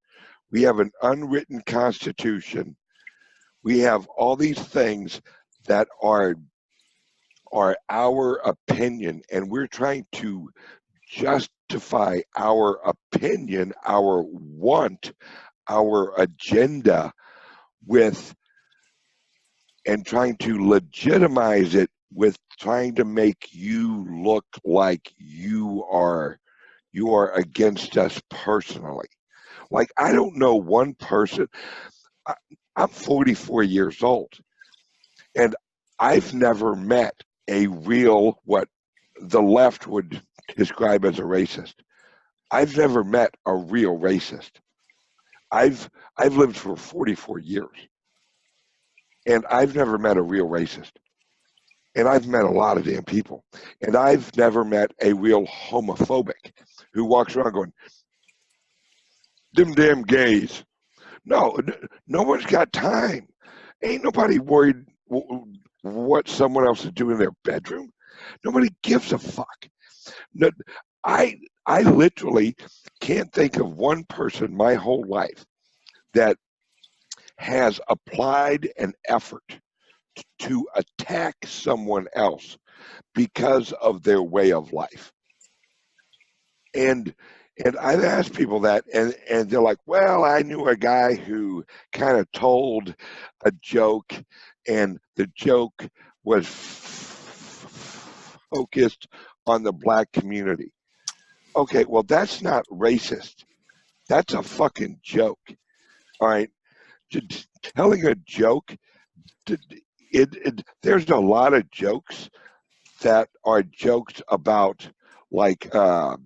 We have an unwritten constitution. We have all these things that are our opinion, and we're trying to justify our opinion, our want, our agenda with, and trying to legitimize it with trying to make you look like you are against us personally. Like, I don't know one person. I'm 44 years old, and I've never met a real, what the left would describe as a racist. I've never met a real racist. I've lived for 44 years, and I've never met a real racist. And I've met a lot of damn people, and I've never met a real homophobic who walks around going, "Them damn gays." No one's got time. Ain't nobody worried what someone else is doing in their bedroom. Nobody gives a fuck. No, I literally can't think of one person my whole life that has applied an effort to attack someone else because of their way of life. And I've asked people that, and they're like, well, I knew a guy who kind of told a joke, and the joke was focused on the black community. Okay, well, that's not racist. That's a fucking joke. All right? Telling a joke, there's a lot of jokes that are jokes about, like, a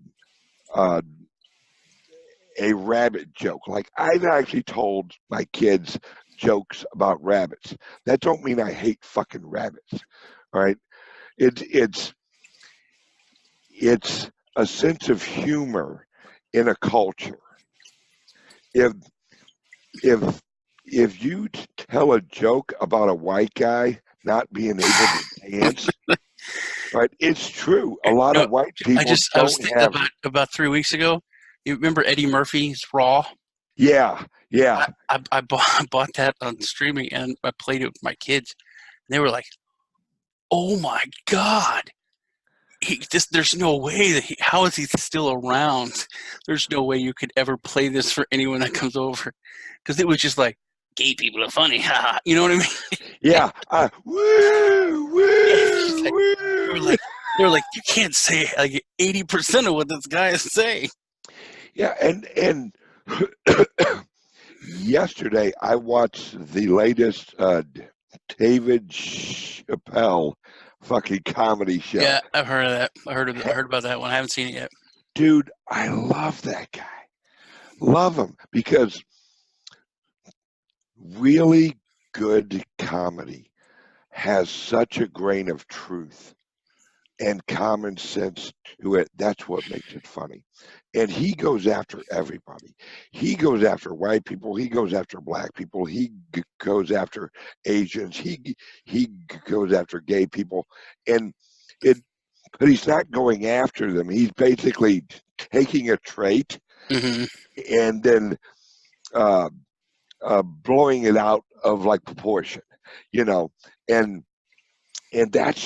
rabbit joke. Like, I've actually told my kids jokes about rabbits. That don't mean I hate fucking rabbits. All right? It's a sense of humor in a culture. If you tell a joke about a white guy not being able to dance, right? It's true. A lot of white people
I was thinking about 3 weeks ago. You remember Eddie Murphy's Raw?
Yeah.
I bought that on streaming, and I played it with my kids. And they were like, "Oh my God, there's no way that how is he still around? There's no way you could ever play this for anyone that comes over, because it was just like gay people are funny, haha. You know what I mean?
Yeah. Woo, woo,
Like,
woo.
they were like, you can't say like 80% of what this guy is saying.
Yeah, and yesterday I watched the latest David Chappelle fucking comedy show.
Yeah, I've heard of that. I heard about that one. I haven't seen it yet.
Dude, I love that guy. Love him because really good comedy has such a grain of truth and common sense to it. That's what makes it funny. And he goes after everybody. He goes after white people. He goes after black people. He goes after Asians. He goes after gay people. And it, but he's not going after them. He's basically taking a trait and then blowing it out of like proportion, and that's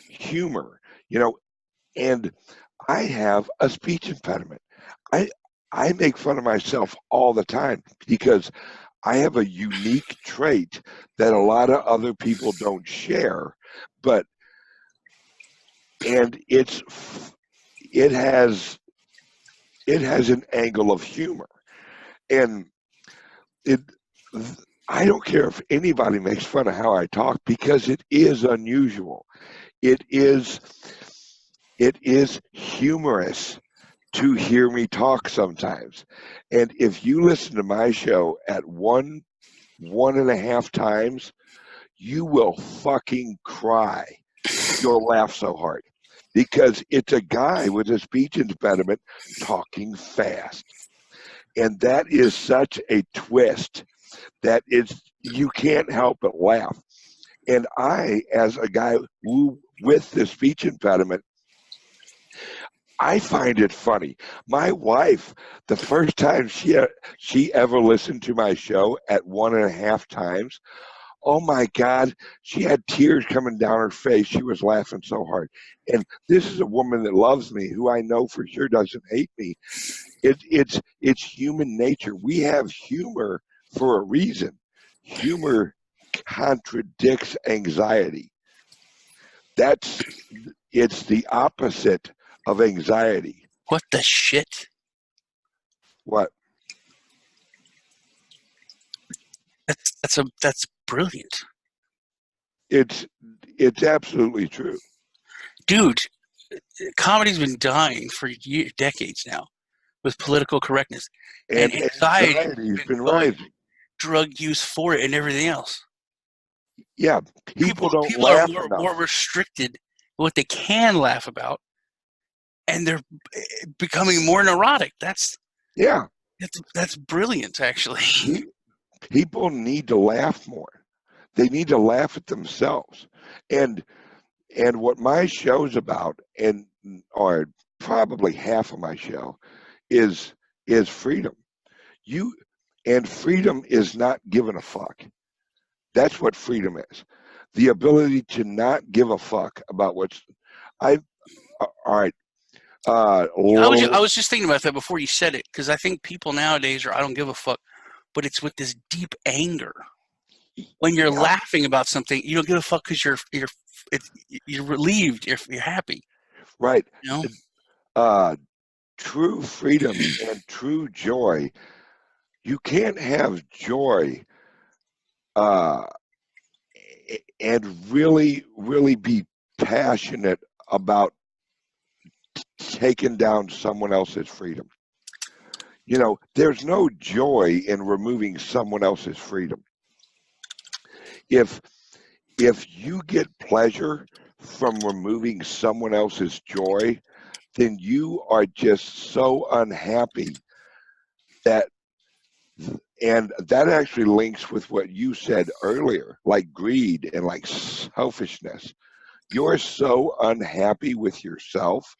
humor, and I have a speech impediment. I make fun of myself all the time because I have a unique trait that a lot of other people don't share, and it has an angle of humor, and I don't care if anybody makes fun of how I talk because it is unusual. It is humorous to hear me talk sometimes. And if you listen to my show at one and a half times, you will fucking cry. You'll laugh so hard because it's a guy with a speech impediment talking fast. And that is such a twist that you can't help but laugh. And I, as a guy with the speech impediment, I find it funny. My wife, the first time she ever listened to my show at one and a half times, oh my God, she had tears coming down her face. She was laughing so hard. And this is a woman that loves me, who I know for sure doesn't hate me. It's human nature. We have humor for a reason. Humor contradicts anxiety. It's the opposite of anxiety.
What the shit?
What?
That's brilliant.
It's absolutely true.
Dude, comedy's been dying for decades now with political correctness. And
anxiety's been rising.
Drug use for it and everything else.
Yeah, people don't laugh enough.
More restricted what they can laugh about, and they're becoming more neurotic. That's brilliant, actually.
People need to laugh more. They need to laugh at themselves. And what my show's about, or probably half of my show, is freedom. And freedom is not giving a fuck. That's what freedom is. The ability to not give a fuck about all right.
I was just thinking about that before you said it, because I think people nowadays I don't give a fuck, but it's with this deep anger. When you're laughing about something, you don't give a fuck because you're relieved, you're happy.
Right. True freedom and true joy. You can't have joy and really, really be passionate about taking down someone else's freedom. There's no joy in removing someone else's freedom. If you get pleasure from removing someone else's joy, then you are just so unhappy and that actually links with what you said earlier, like greed and like selfishness. You're so unhappy with yourself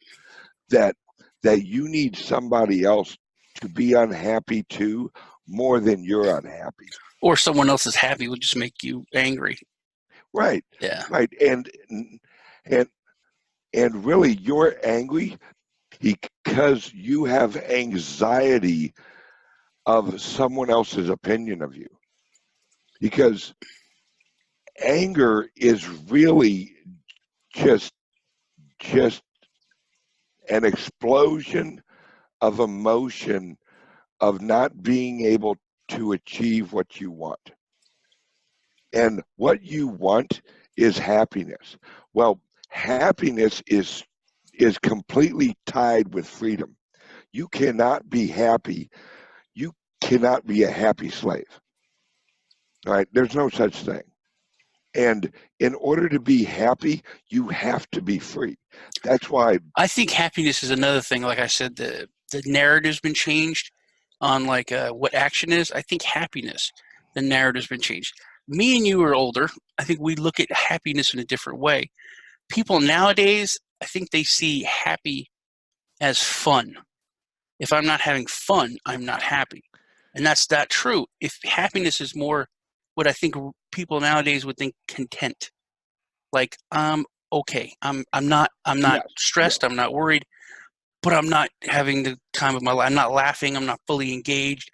that you need somebody else to be unhappy too, more than you're unhappy.
Or someone else is happy would just make you angry.
Right.
Yeah.
Right. And And really, you're angry because you have anxiety of someone else's opinion of you. Because anger is really just just an explosion of emotion of not being able to achieve what you want. And what you want is happiness. Well, happiness is completely tied with freedom. You cannot be happy. You cannot be a happy slave. All right? There's no such thing. And in order to be happy, you have to be free. That's why
I think happiness is another thing. Like I said, the narrative's been changed on like what action is. I think happiness, the narrative's been changed. Me and you are older. I think we look at happiness in a different way. People nowadays, I think they see happy as fun. If I'm not having fun, I'm not happy. And that's not true. If happiness is more what I think people nowadays would think content. Like okay, I'm not
yes,
stressed,
yes.
I'm not worried, but I'm not having the time of my life. I'm not laughing, I'm not fully engaged.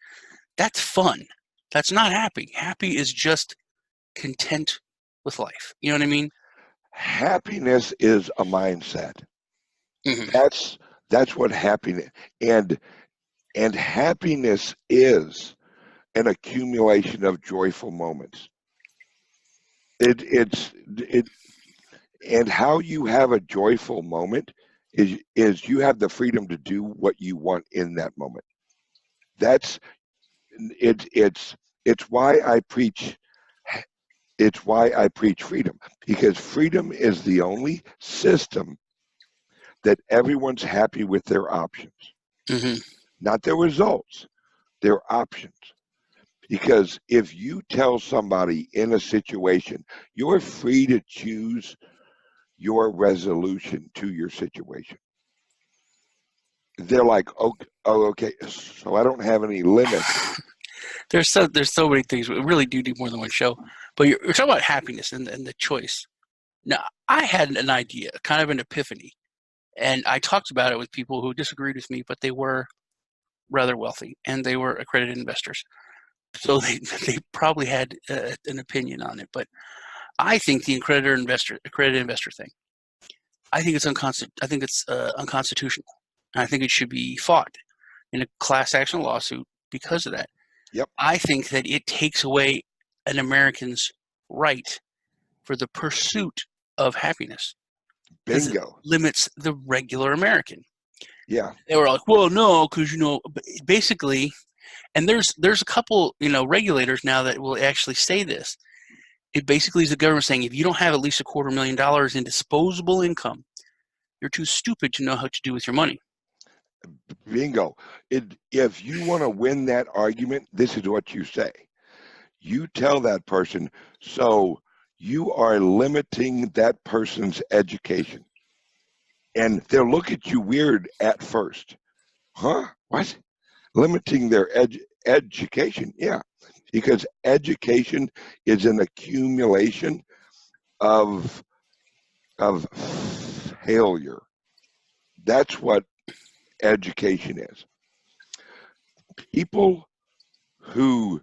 That's fun. That's not happy. Happy is just content with life. You know what I mean?
Happiness is a mindset.
Mm-hmm.
That's what happiness and happiness is an accumulation of joyful moments. It and how you have a joyful moment is you have the freedom to do what you want in that moment. That's it's why I preach freedom, because freedom is the only system that everyone's happy with their options,
Mm-hmm.
not their results, their options. Because if you tell somebody in a situation, you're free to choose your resolution to your situation. They're like, oh, okay, so I don't have any limits.
There's so many things. We really do need more than one show. But you're talking about happiness and the choice. Now, I had an idea, kind of an epiphany, and I talked about it with people who disagreed with me, but they were rather wealthy and they were accredited investors. So they probably had an opinion on it. But I think the accredited investor thing, I think it's unconstitutional. And I think it should be fought in a class action lawsuit because of that.
Yep.
I think that it takes away an American's right for the pursuit of happiness. Because it
Bingo.
limits the regular American.
Yeah.
They were like, well, no, because, basically, and there's a couple, regulators now that will actually say this. It basically is the government saying, if you don't have at least $250,000 in disposable income, you're too stupid to know how to do with your money.
Bingo. If you want to win that argument, this is what you say. You tell that person, so you are limiting that person's education. And they'll look at you weird at first. Huh? What? Limiting their education? Yeah. Because education is an accumulation of failure. That's what education is. People who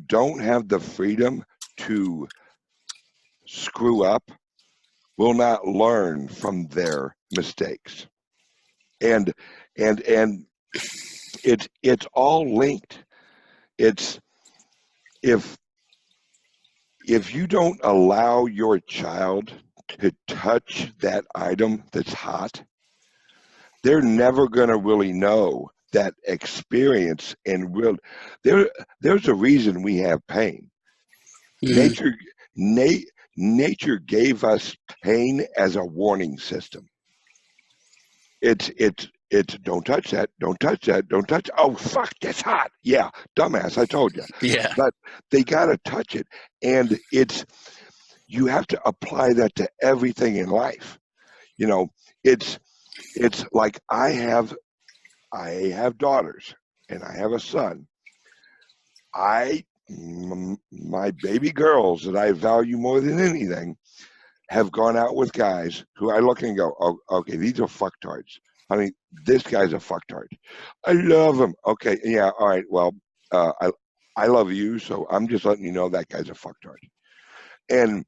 don't have the freedom to screw up will not learn from their mistakes. And it's all linked. It's if you don't allow your child to touch that item that's hot, they're never going to really know that experience. And there's a reason we have pain.
Mm-hmm.
Nature gave us pain as a warning system. It's don't touch that, don't touch that, don't touch. Oh fuck, that's hot. Yeah, dumbass, I told you.
Yeah.
But they gotta touch it, and you have to apply that to everything in life. It's like I have daughters and I have a son. My baby girls that I value more than anything have gone out with guys who I look and go, oh, okay, these are fucktards. I mean, this guy's a fucktard. I love him. Okay, yeah, all right. Well, I love you, so I'm just letting you know that guy's a fucktard. And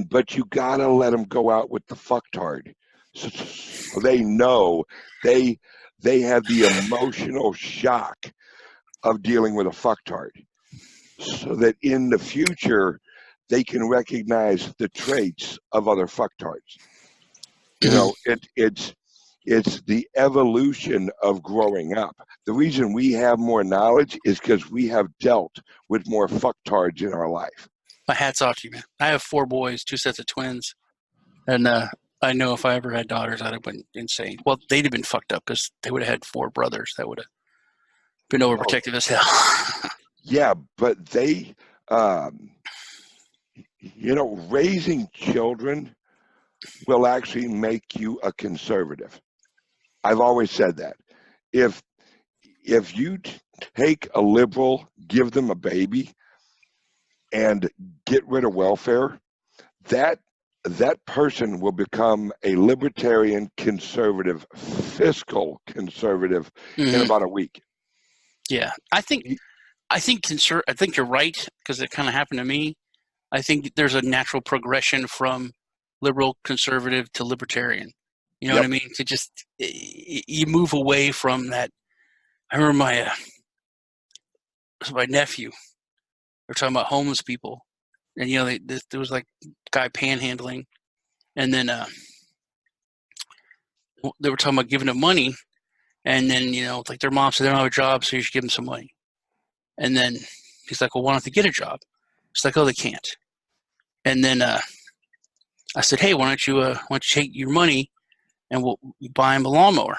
but you gotta let them go out with the fucktard, so they know they have the emotional shock of dealing with a fucktard, so that in the future they can recognize the traits of other fucktards. You know, it's the evolution of growing up. The reason we have more knowledge is because we have dealt with more fucktards in our life.
My hat's off to you, man. I have 4 boys, 2 sets of twins, and I know if I ever had daughters, I'd have been insane. Well, they'd have been fucked up because they would have had 4 brothers that would have been overprotective as hell.
Yeah, but they, you know, raising children will actually make you a conservative. I've always said that. If you take a liberal, give them a baby, and get rid of welfare, that person will become a libertarian conservative, fiscal conservative in about a week.
Yeah, I think you're right, because it kind of happened to me. I think there's a natural progression from liberal conservative to libertarian. You know what I mean? To just, you move away from that. I remember my nephew. They were talking about homeless people, and you know, there was like guy panhandling, and then they were talking about giving him money, and then, you know, like their mom said they don't have a job, so you should give them some money. And then he's like, well, why don't they get a job? She's like, oh, they can't. And then I said, hey, why don't you take your money and we'll buy him a lawnmower?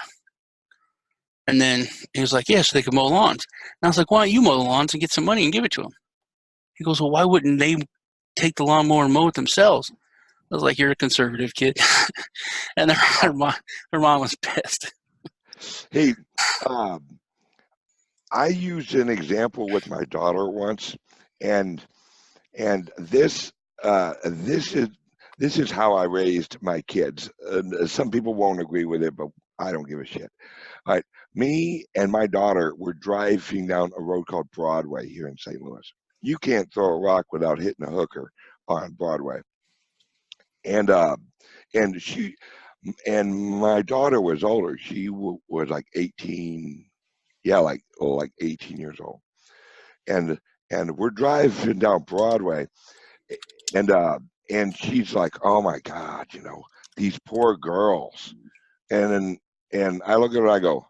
And then he was like, yeah, so they can mow lawns. And I was like, why don't you mow the lawns and get some money and give it to him? He goes, well, why wouldn't they take the lawnmower and mow it themselves? I was like, you're a conservative kid. And her mom was pissed.
Hey, I used an example with my daughter once, and this is how I raised my kids. Some people won't agree with it, but I don't give a shit. All right, me and my daughter were driving down a road called Broadway here in St. Louis. You can't throw a rock without hitting a hooker on Broadway. And my daughter was older. She was like 18, yeah, like 18 years old. And we're driving down Broadway, and she's like, oh my God, you know, these poor girls. And I look at her and I go,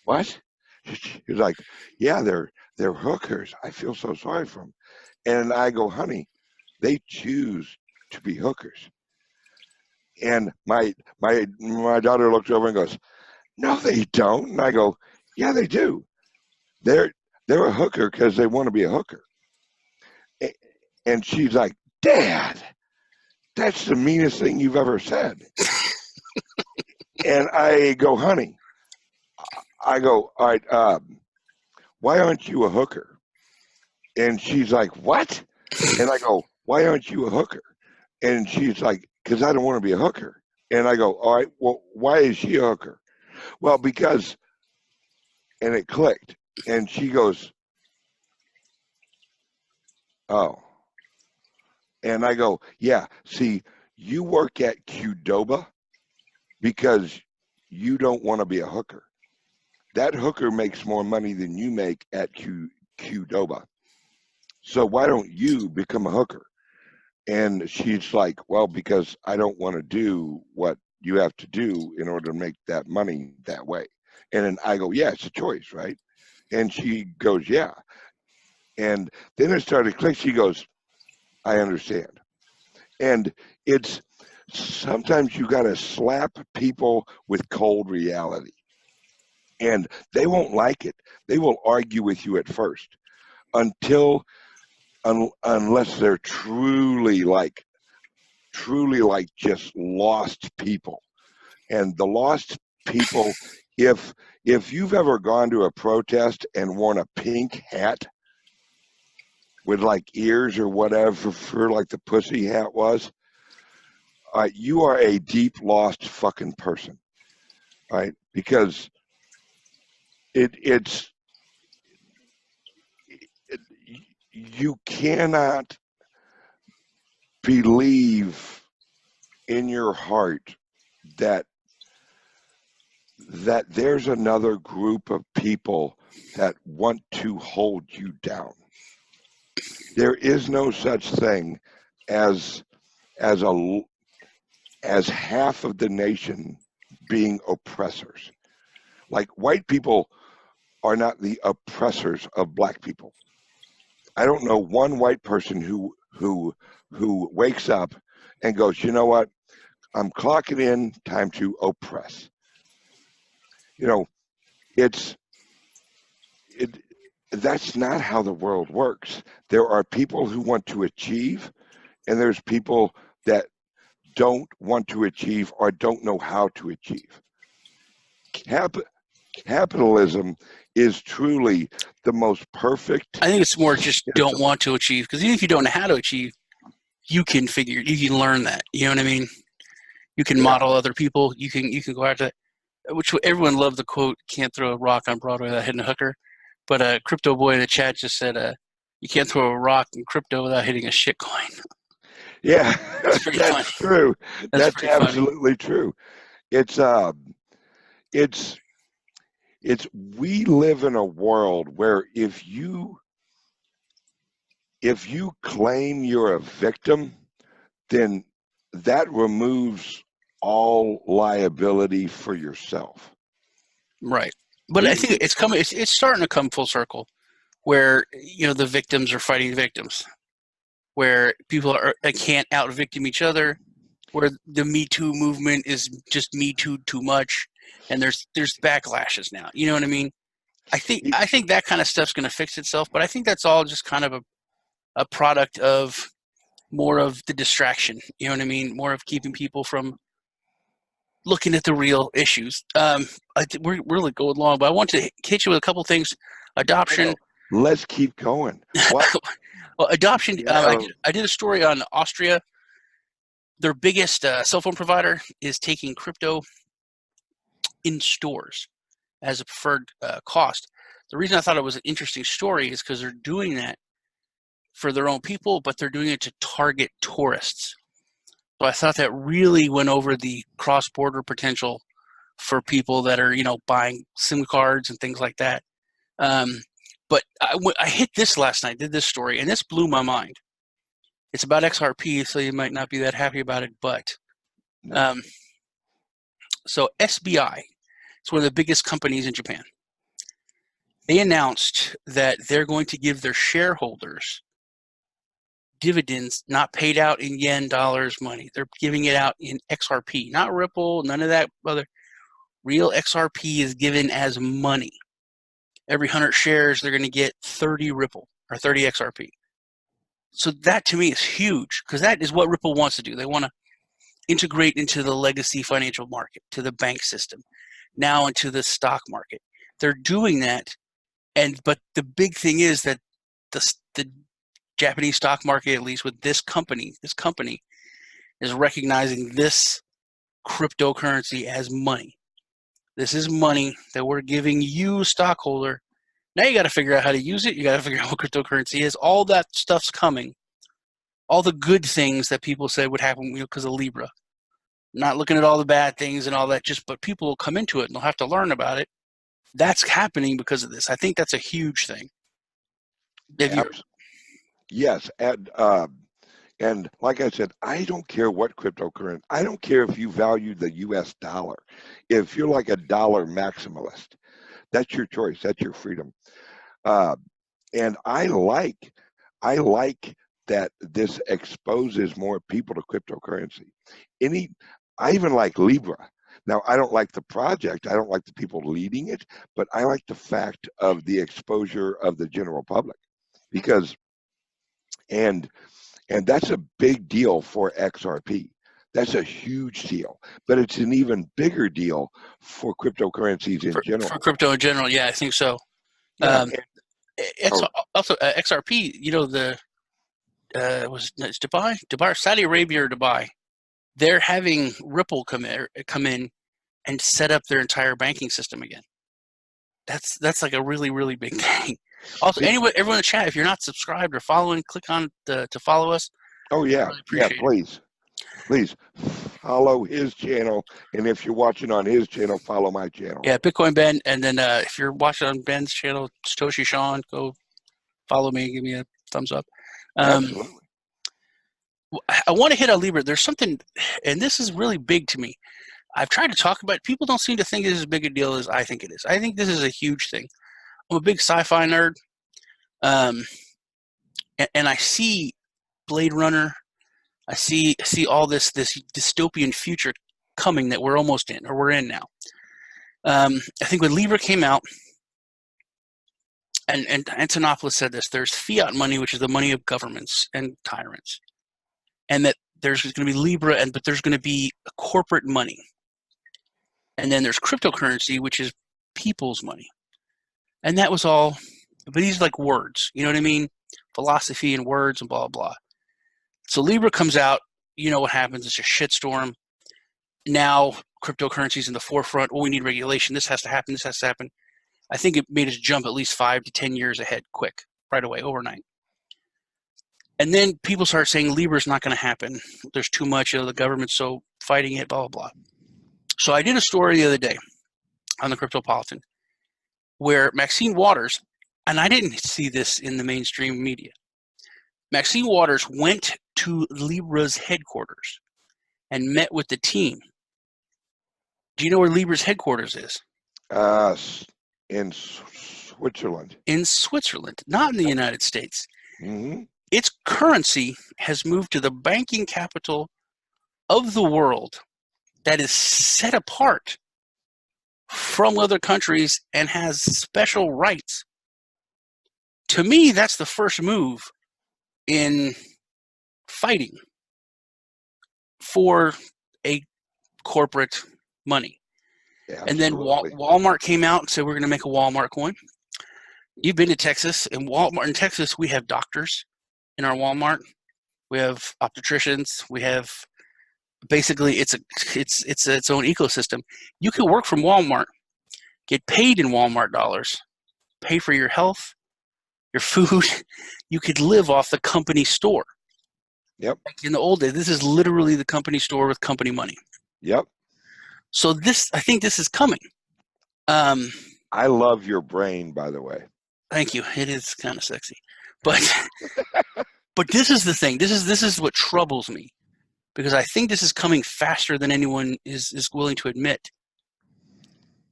what? She's like, yeah, they're hookers. I feel so sorry for them. And I go, honey, they choose to be hookers. And my daughter looks over and goes, no, they don't. And I go, yeah, they do. They're a hooker because they want to be a hooker. And she's like, Dad, that's the meanest thing you've ever said. And I go, honey, I go, all right, why aren't you a hooker? And she's like, what? And I go, why aren't you a hooker? And she's like, because I don't want to be a hooker. And I go, all right, well, why is she a hooker? Well, because, and it clicked. And she goes, oh. And I go, yeah, see, you work at Qdoba because you don't want to be a hooker. That hooker makes more money than you make at Qdoba. So why don't you become a hooker? And she's like, well, because I don't want to do what you have to do in order to make that money that way. And then I go, yeah, it's a choice, right? And she goes, yeah. And then it started to click. She goes, I understand. And it's sometimes you got to slap people with cold reality. And they won't like it. They will argue with you at first unless they're truly like just lost people. And the lost people, if you've ever gone to a protest and worn a pink hat, with like ears or whatever for like the pussy hat was, you are a deep lost fucking person, right? Because it's you cannot believe in your heart that there's another group of people that want to hold you down. There is no such thing as half of the nation being oppressors. Like, white people are not the oppressors of black people. I don't know one white person who wakes up and goes, you know what? I'm clocking in, time to oppress. You know, that's not how the world works. There are people who want to achieve, and there's people that don't want to achieve or don't know how to achieve. Capitalism is truly the most perfect.
I think it's more just don't want to achieve, because even if you don't know how to achieve, you can learn that. You know what I mean? You can model other people. You can go after that. Which everyone loved the quote, "Can't throw a rock on Broadway without hitting a hooker." But Crypto Boy in the chat just said, "You can't throw a rock in crypto without hitting a shit coin."
Yeah,
that's
true. That's absolutely true. It's we live in a world where if you claim you're a victim, then that removes all liability for yourself.
Right. But I think it's coming. It's starting to come full circle, where the victims are fighting the victims, where people can't out victim each other, where the Me Too movement is just Me Too too much, and there's backlashes now. You know what I mean? I think that kind of stuff's going to fix itself, but I think that's all just kind of a product of more of the distraction. You know what I mean? More of keeping people from looking at the real issues. We're really going long, but I want to hit you with a couple things. Adoption.
Let's keep going. What?
Well, adoption. I did a story on Austria. Their biggest cell phone provider is taking crypto in stores as a preferred cost. The reason I thought it was an interesting story is because they're doing that for their own people, but they're doing it to target tourists. So I thought that really went over the cross-border potential for people that are, buying SIM cards and things like that. But I hit this last night, did this story, and this blew my mind. It's about XRP, so you might not be that happy about it, but so SBI is one of the biggest companies in Japan. They announced that they're going to give their shareholders dividends not paid out in yen, dollars, money. They're giving it out in XRP, not Ripple, none of that other. Real XRP is given as money. Every 100 shares, they're going to get 30 Ripple or 30 XRP. So that to me is huge, because that is what Ripple wants to do. They want to integrate into the legacy financial market, to the bank system, now into the stock market. They're doing that, but the big thing is that the Japanese stock market, at least with this company is recognizing this cryptocurrency as money. This is money that we're giving you, stockholder. Now you got to figure out how to use it. You got to figure out what cryptocurrency is. All that stuff's coming. All the good things that people said would happen because of Libra. Not looking at all the bad things and all that, but people will come into it and they'll have to learn about it. That's happening because of this. I think that's a huge thing.
Yes, and like I said, I don't care what cryptocurrency. I don't care if you value the U.S. dollar. If you're like a dollar maximalist, that's your choice. That's your freedom. And I like that this exposes more people to cryptocurrency. I even like Libra. Now, I don't like the project. I don't like the people leading it, but I like the fact of the exposure of the general public, because and that's a big deal for XRP. That's a huge deal, but it's an even bigger deal for cryptocurrencies in general.
For crypto in general, yeah, I think so.
Yeah,
Also XRP. You know it's Dubai, Saudi Arabia or Dubai. They're having Ripple come in and set up their entire banking system again. That's like a really, really big thing. Also, everyone in the chat, if you're not subscribed or following, click on to follow us.
Oh yeah, really please follow his channel, and if you're watching on his channel, follow my channel.
Yeah, Bitcoin Ben, and then if you're watching on Ben's channel, Satoshi Sean, go follow me, give me a thumbs up.
Absolutely.
I want to hit on Libra. There's something, and this is really big to me. I've tried to talk about it. People don't seem to think it is as big a deal as I think it is. I think this is a huge thing. I'm a big sci-fi nerd, and I see Blade Runner. I see all this dystopian future coming that we're almost in, or we're in now. I think when Libra came out, and Antonopoulos said this, there's fiat money, which is the money of governments and tyrants, and that there's going to be Libra, but there's going to be corporate money. And then there's cryptocurrency, which is people's money. And that was all, but these are like words, you know what I mean? Philosophy and words and blah, blah. So Libra comes out, you know what happens, it's a shitstorm. Now cryptocurrency is in the forefront. Oh, we need regulation. This has to happen. This has to happen. I think it made us jump at least 5 to 10 years ahead, quick, right away, overnight. And then people start saying Libra's not going to happen. There's too much, the government's so fighting it, blah, blah, blah. So I did a story the other day on the Cryptopolitan where Maxine Waters, and I didn't see this in the mainstream media, Maxine Waters went to Libra's headquarters and met with the team. Do you know where Libra's headquarters is?
In Switzerland.
In Switzerland, not in the United States.
Mm-hmm.
Its currency has moved to the banking capital of the world that is set apart from other countries and has special rights. To me, that's the first move in fighting for a corporate money. Absolutely. And then Walmart came out and said, we're going to make a Walmart coin. You've been to Texas. In Walmart in Texas, we have doctors in our Walmart. We have opticians. We have basically it's its own ecosystem. You can work from Walmart, get paid in Walmart dollars, pay for your health, your food. You could live off the company store.
Yep.
Like in the old days, this is literally the company store with company money.
Yep.
So I think this is coming.
I love your brain, by the way.
Thank you. It is kind of sexy, but but this is the thing. This is what troubles me, because I think this is coming faster than anyone is willing to admit.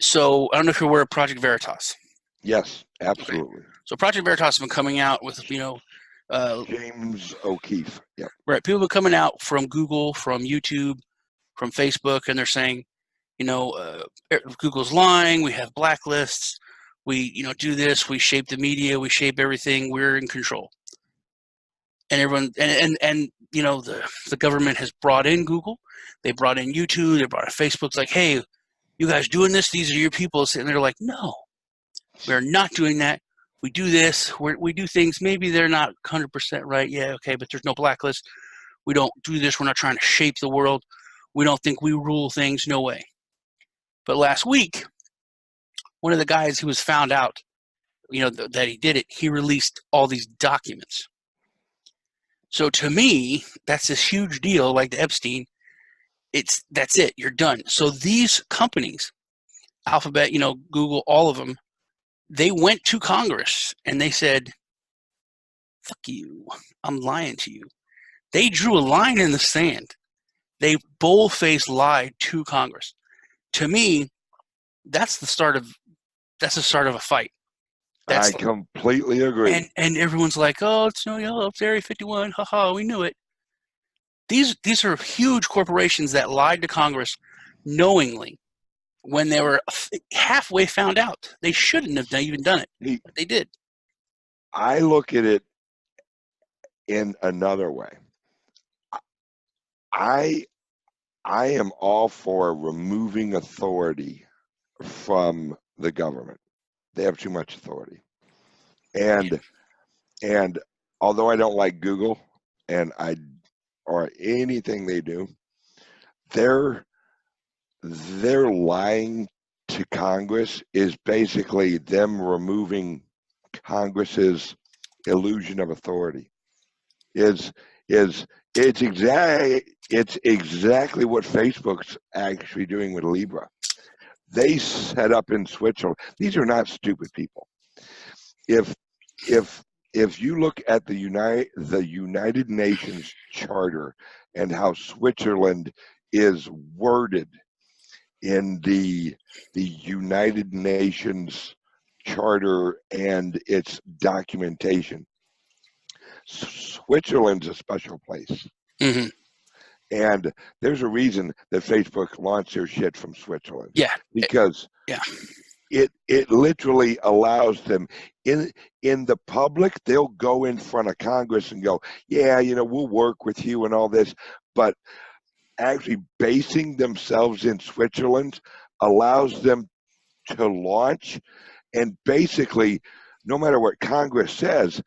So I don't know if you're aware of Project Veritas.
Yes, absolutely. Okay.
So Project Veritas has been coming out with
James O'Keefe. Yeah.
Right. People have been coming out from Google, from YouTube, from Facebook, and they're saying, Google's lying. We have blacklists. We, do this. We shape the media. We shape everything. We're in control. And everyone, and the government has brought in Google. They brought in YouTube. They brought in Facebook. It's like, hey, you guys doing this? These are your people. And they're like, no, we're not doing that. We do this. We do things. Maybe they're not 100% right. Yeah, okay, but there's no blacklist. We don't do this. We're not trying to shape the world. We don't think we rule things. No way. But last week, one of the guys who was found out, that he did it, he released all these documents. So to me, that's this huge deal, like the Epstein. That's it. You're done. So these companies, Alphabet, Google, all of them, they went to Congress and they said, fuck you. I'm lying to you. They drew a line in the sand. They bold-faced lied to Congress. To me, that's the start of a fight.
I completely agree.
And everyone's like, oh, it's Area 51. Haha, we knew it. These are huge corporations that lied to Congress knowingly when they were halfway found out. They shouldn't have even done it, but they did.
I look at it in another way. I am all for removing authority from the government. They have too much authority. And although I don't like Google or anything they do, they're lying to Congress is basically them removing Congress's illusion of authority. It's exactly what Facebook's actually doing with Libra. They set up in Switzerland. These are not stupid people. If you look at the United Nations Charter and how Switzerland is worded in the United Nations Charter and its documentation, Switzerland's a special place.
Mm-hmm.
And there's a reason that Facebook launched their shit from Switzerland.
Yeah.
Because it literally allows them in the public, they'll go in front of Congress and go, yeah, we'll work with you and all this. But actually basing themselves in Switzerland allows them to launch, and basically, no matter what Congress says,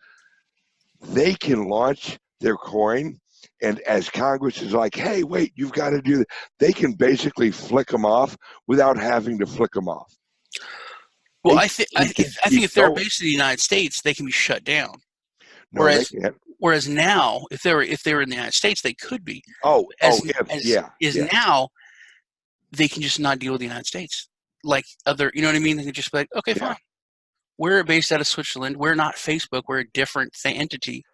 they can launch their coin. And as Congress is like, hey, wait, you've got to do that, they can basically flick them off without having to flick them off.
Well, I think if they're based in the United States, they can be shut down.
No, they can't.
Whereas now, if they were in the United States, they could be.
Now
they can just not deal with the United States, like other. You know what I mean? They can just be like, okay, fine. We're based out of Switzerland. We're not Facebook. We're a different entity.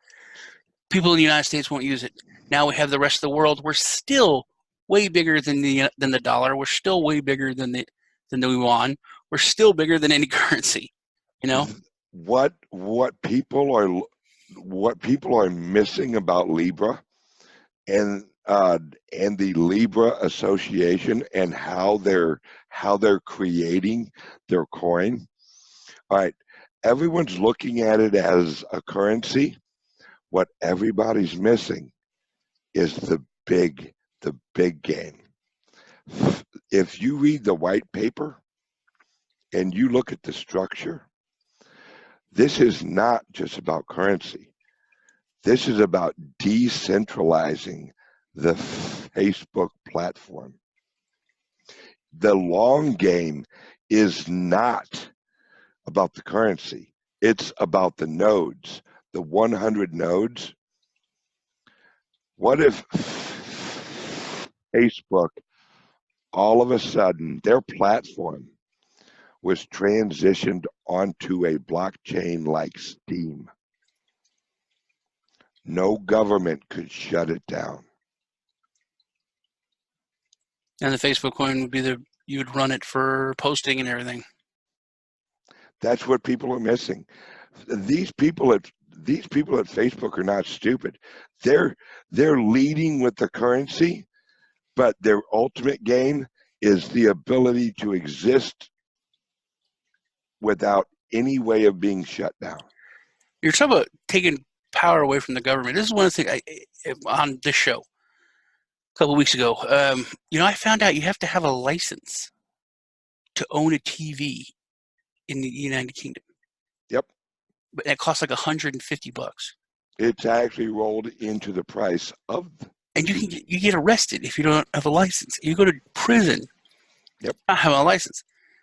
People in the United States won't use it. Now we have the rest of the world. We're still way bigger than the dollar. We're still way bigger than the yuan. We're still bigger than any currency.
What people are missing about Libra and the Libra Association and how they're creating their coin. All right, everyone's looking at it as a currency. What everybody's missing is the big game. If you read the white paper and you look at the structure, this is not just about currency. This is about decentralizing the Facebook platform. The long game is not about the currency. It's about the nodes, the 100 nodes. What if Facebook, all of a sudden, their platform was transitioned onto a blockchain like Steam? No government could shut it down.
And the Facebook coin would be you would run it for posting and everything.
That's what people are missing. These people at Facebook are not stupid. They're leading with the currency, but their ultimate gain is the ability to exist without any way of being shut down.
You're talking about taking power away from the government. This is one of the things on this show a couple of weeks ago. I found out you have to have a license to own a TV in the United Kingdom.
Yep.
But it costs like $150.
It's actually rolled into the price of.
And you get arrested if you don't have a license. You go to prison.
Yep.
Not having a license,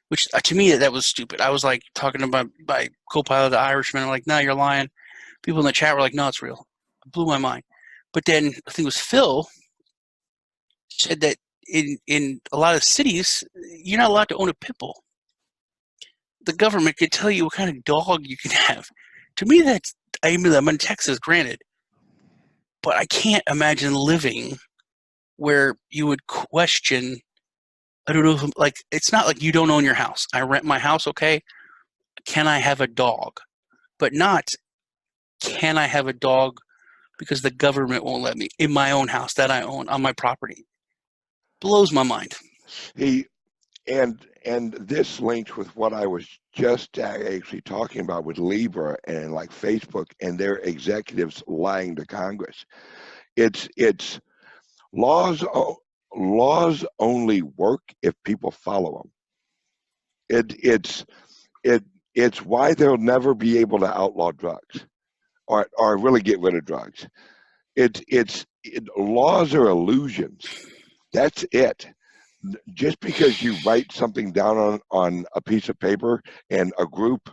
which to me that was stupid. I was like talking about my co-pilot, the Irishman. I'm like, no, you're lying. People in the chat were like, no, it's real. It blew my mind. But then I think it was Phil said that in a lot of cities, you're not allowed to own a pit bull. The government could tell you what kind of dog you can have. To me, I'm in Texas, granted, but I can't imagine living where you would question. I don't know, it's not like you don't own your house. I rent my house, okay? Can I have a dog? But not, can I have a dog because the government won't let me in my own house that I own on my property? Blows my mind.
And this links with what I was just actually talking about with Libra and like Facebook and their executives lying to Congress. It's laws only work if people follow them. it's why they'll never be able to outlaw drugs or really get rid of drugs. Laws are illusions. That's it. Just because you write something down on a piece of paper and a group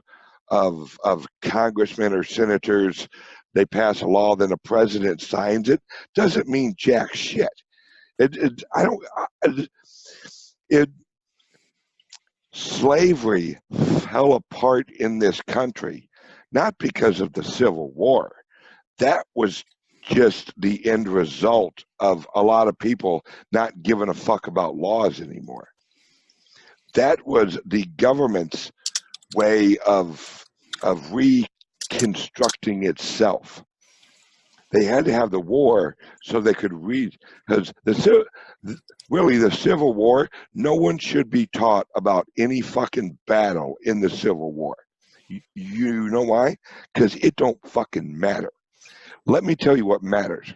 of congressmen or senators, they pass a law, then the president signs it, doesn't mean jack shit. Slavery fell apart in this country, not because of the Civil War. That was just the end result of a lot of people not giving a fuck about laws anymore. That was the government's way of reconstructing itself. They had to have the war so they could read, because really the Civil War, no one should be taught about any fucking battle in the Civil War. You know why? Because it don't fucking matter. Let me tell you what matters.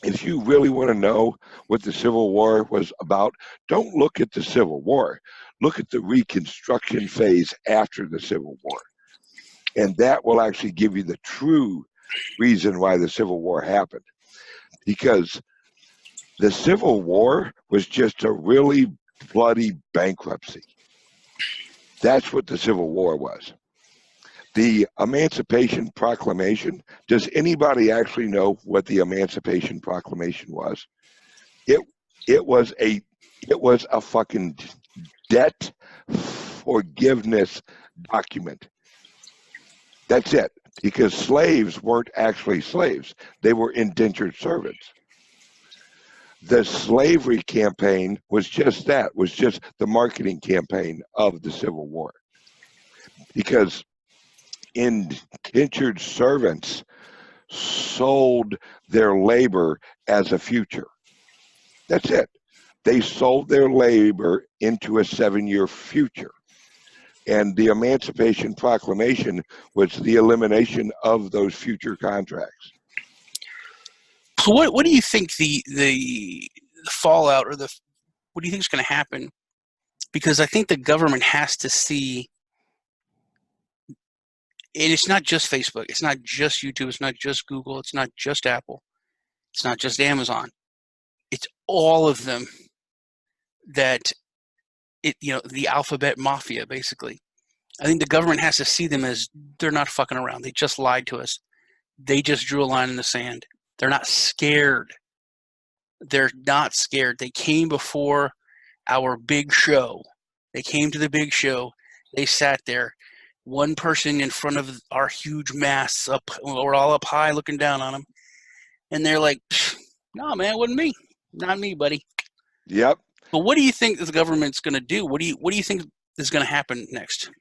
If you really want to know what the Civil War was about, don't look at the Civil War. Look at the Reconstruction phase after the Civil War. And that will actually give you the true reason why the Civil War happened. Because the Civil War was just a really bloody bankruptcy. That's what the Civil War was. The Emancipation Proclamation, does anybody actually know what the Emancipation Proclamation was? It was a fucking debt forgiveness document. That's it. Because slaves weren't actually slaves. They were indentured servants. The slavery campaign was just that, was just the marketing campaign of the Civil War. Because indentured servants sold their labor as a future. That's it. They sold their labor into a 7-year future. And the Emancipation Proclamation was the elimination of those future contracts.
So what do you think the fallout, or what do you think is going to happen? Because I think the government has to see, and it's not just Facebook, it's not just YouTube, it's not just Google, it's not just Apple, it's not just Amazon. It's all of them that the alphabet mafia, basically. I think the government has to see them as they're not fucking around. They just lied to us. They just drew a line in the sand. They're not scared. They're not scared. They came before our big show. They came to the big show. They sat there. One person in front of our huge masts up. We're all up high looking down on them. And they're like, no, man, it wasn't me. Not me, buddy.
Yep.
But what do you think the government's going to do? What do you think is going to happen next?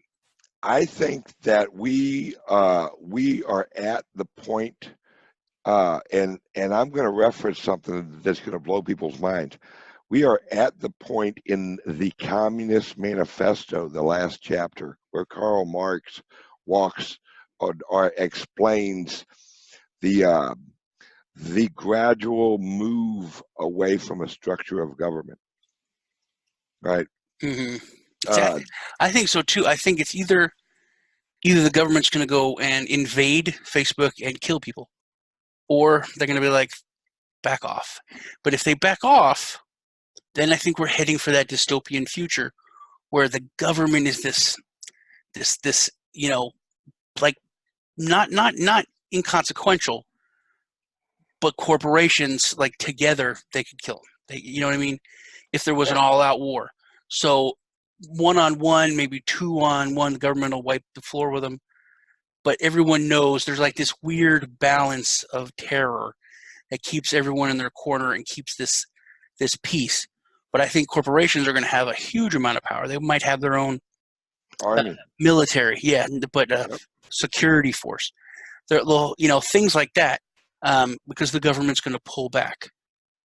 I think that we are at the point, and I'm going to reference something that's going to blow people's minds. We are at the point in the Communist Manifesto, the last chapter, where Karl Marx walks or explains the gradual move away from a structure of government. Right.
Mm-hmm. Exactly. I think so too. I think it's either the government's going to go and invade Facebook and kill people, or they're going to be like, back off. But if they back off, then I think we're heading for that dystopian future where the government is this like not inconsequential, but corporations, like, together they could kill them. You know what I mean? If there was an all-out war. So 1-on-1, maybe 2-on-1, the government will wipe the floor with them. But everyone knows there's like this weird balance of terror that keeps everyone in their corner and keeps this peace. But I think corporations are going to have a huge amount of power. They might have their own
army,
military, but security force. They'll, things like that, because the government's going to pull back.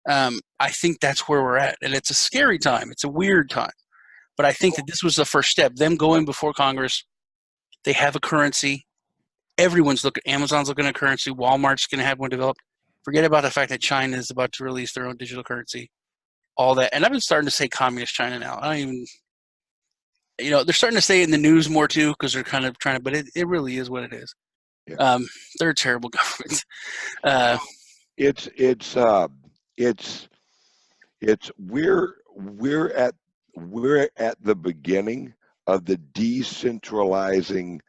I think that's where we're at, and it's a scary time. It's a weird time, but I think that this was the first step. Them going before Congress. They have a currency. Everyone's looking. Amazon's looking at currency. Walmart's going to have one developed. Forget about the fact that China is about to release their own digital currency. All that, and I've been starting to say communist China now. you know, they're starting to say it in the news more too, because they're kind of trying to, but it really is what it is.
Yeah.
They're a terrible government.
We're at the beginning of the decentralizing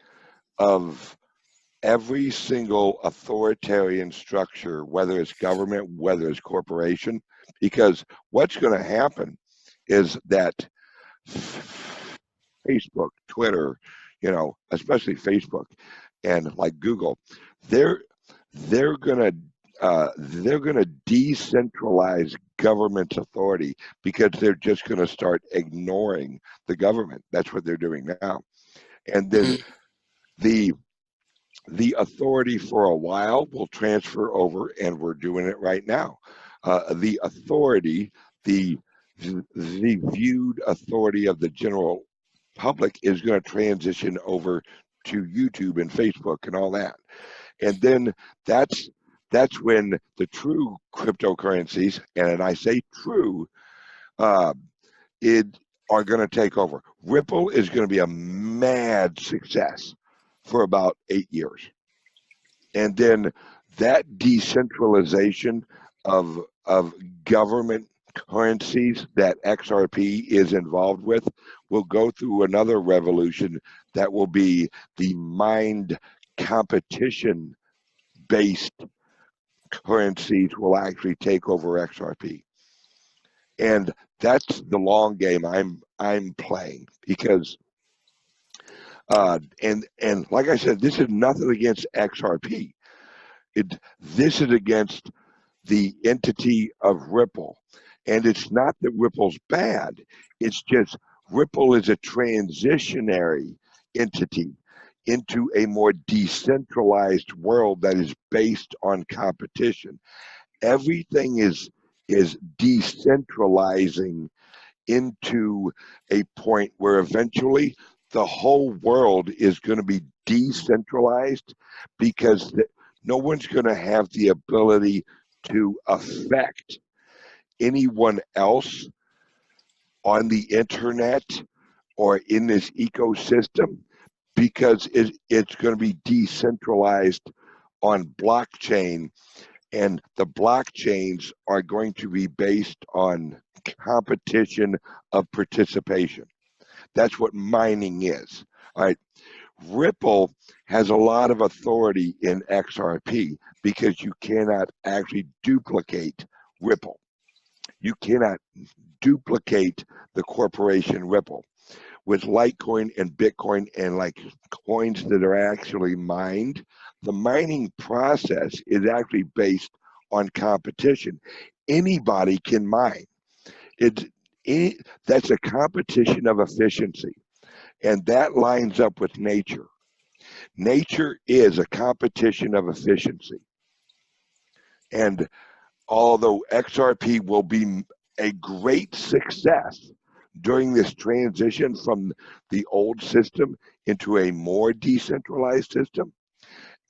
of every single authoritarian structure, whether it's government, whether it's corporation, because what's going to happen is that Facebook, Twitter, especially Facebook and like Google, they're they're gonna they're gonna decentralize government's authority because they're just gonna start ignoring the government. That's what they're doing now. And then the authority for a while will transfer over, and we're doing it right now. The authority, the viewed authority of the general public is going to transition over to YouTube and Facebook and all that. And then that's when the true cryptocurrencies, and I say true, it are going to take over. Ripple is going to be a mad success for about 8 years. And then that decentralization of government currencies that XRP is involved with will go through another revolution that will be the mined competition based currencies will actually take over XRP. And that's the long game I'm playing, because and like I said, this is nothing against XRP. This is against the entity of Ripple. And it's not that Ripple's bad. It's just Ripple is a transitionary entity into a more decentralized world that is based on competition. Everything is decentralizing into a point where eventually the whole world is going to be decentralized, because no one's going to have the ability to affect anyone else on the internet or in this ecosystem, because it's going to be decentralized on blockchain, and the blockchains are going to be based on competition of participation. That's what mining is. All right. Ripple has a lot of authority in XRP because you cannot actually duplicate Ripple. You cannot duplicate the corporation Ripple. With Litecoin and Bitcoin and like coins that are actually mined, the mining process is actually based on competition. Anybody can mine. That's a competition of efficiency. And that lines up with nature. Nature is a competition of efficiency. And although XRP will be a great success during this transition from the old system into a more decentralized system,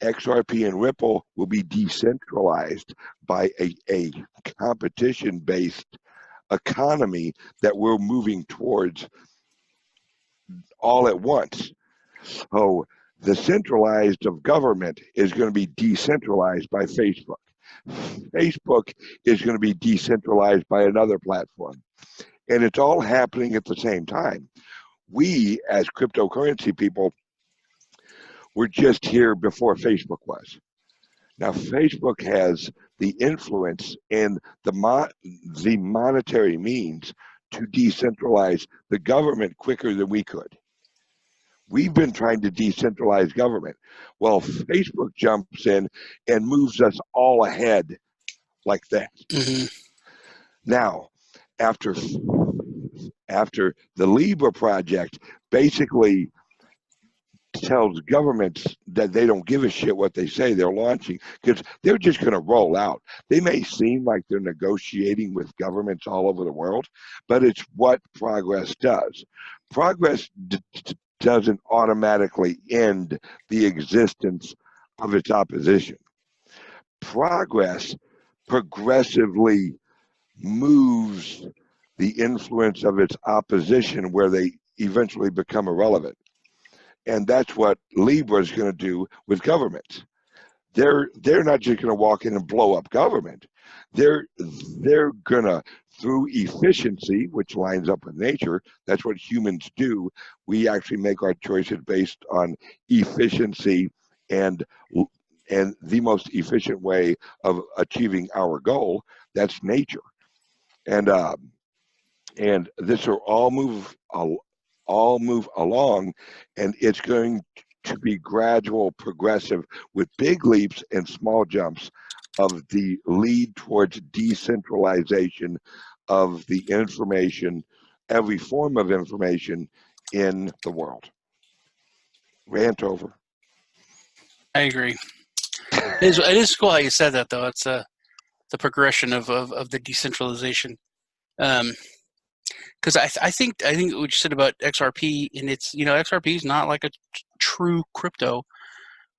XRP and Ripple will be decentralized by a competition-based economy that we're moving towards all at once. So the centralized of government is going to be decentralized by Facebook. Facebook is going to be decentralized by another platform. And it's all happening at the same time. We, as cryptocurrency people, were just here before Facebook was. Now, Facebook has the influence and the monetary means to decentralize the government quicker than we could. We've been trying to decentralize government. Well, Facebook jumps in and moves us all ahead like that.
Mm-hmm.
Now, after the Libra project basically tells governments that they don't give a shit what they say they're launching, because they're just going to roll out. They may seem like they're negotiating with governments all over the world, but it's what progress does. Progress doesn't automatically end the existence of its opposition. Progress progressively moves the influence of its opposition where they eventually become irrelevant. And that's what Libra is going to do with governments. They're not just going to walk in and blow up government. They're going to, through efficiency, which lines up with nature. That's what humans do. We actually make our choices based on efficiency and the most efficient way of achieving our goal. That's nature. And this will all move along, and it's going to be gradual, progressive, with big leaps and small jumps of the lead towards decentralization of the information, every form of information in the world. Rant over.
I agree. It is cool how you said that, though. It's the progression of the decentralization. Because I think what you said about XRP, and it's, XRP is not like a true crypto,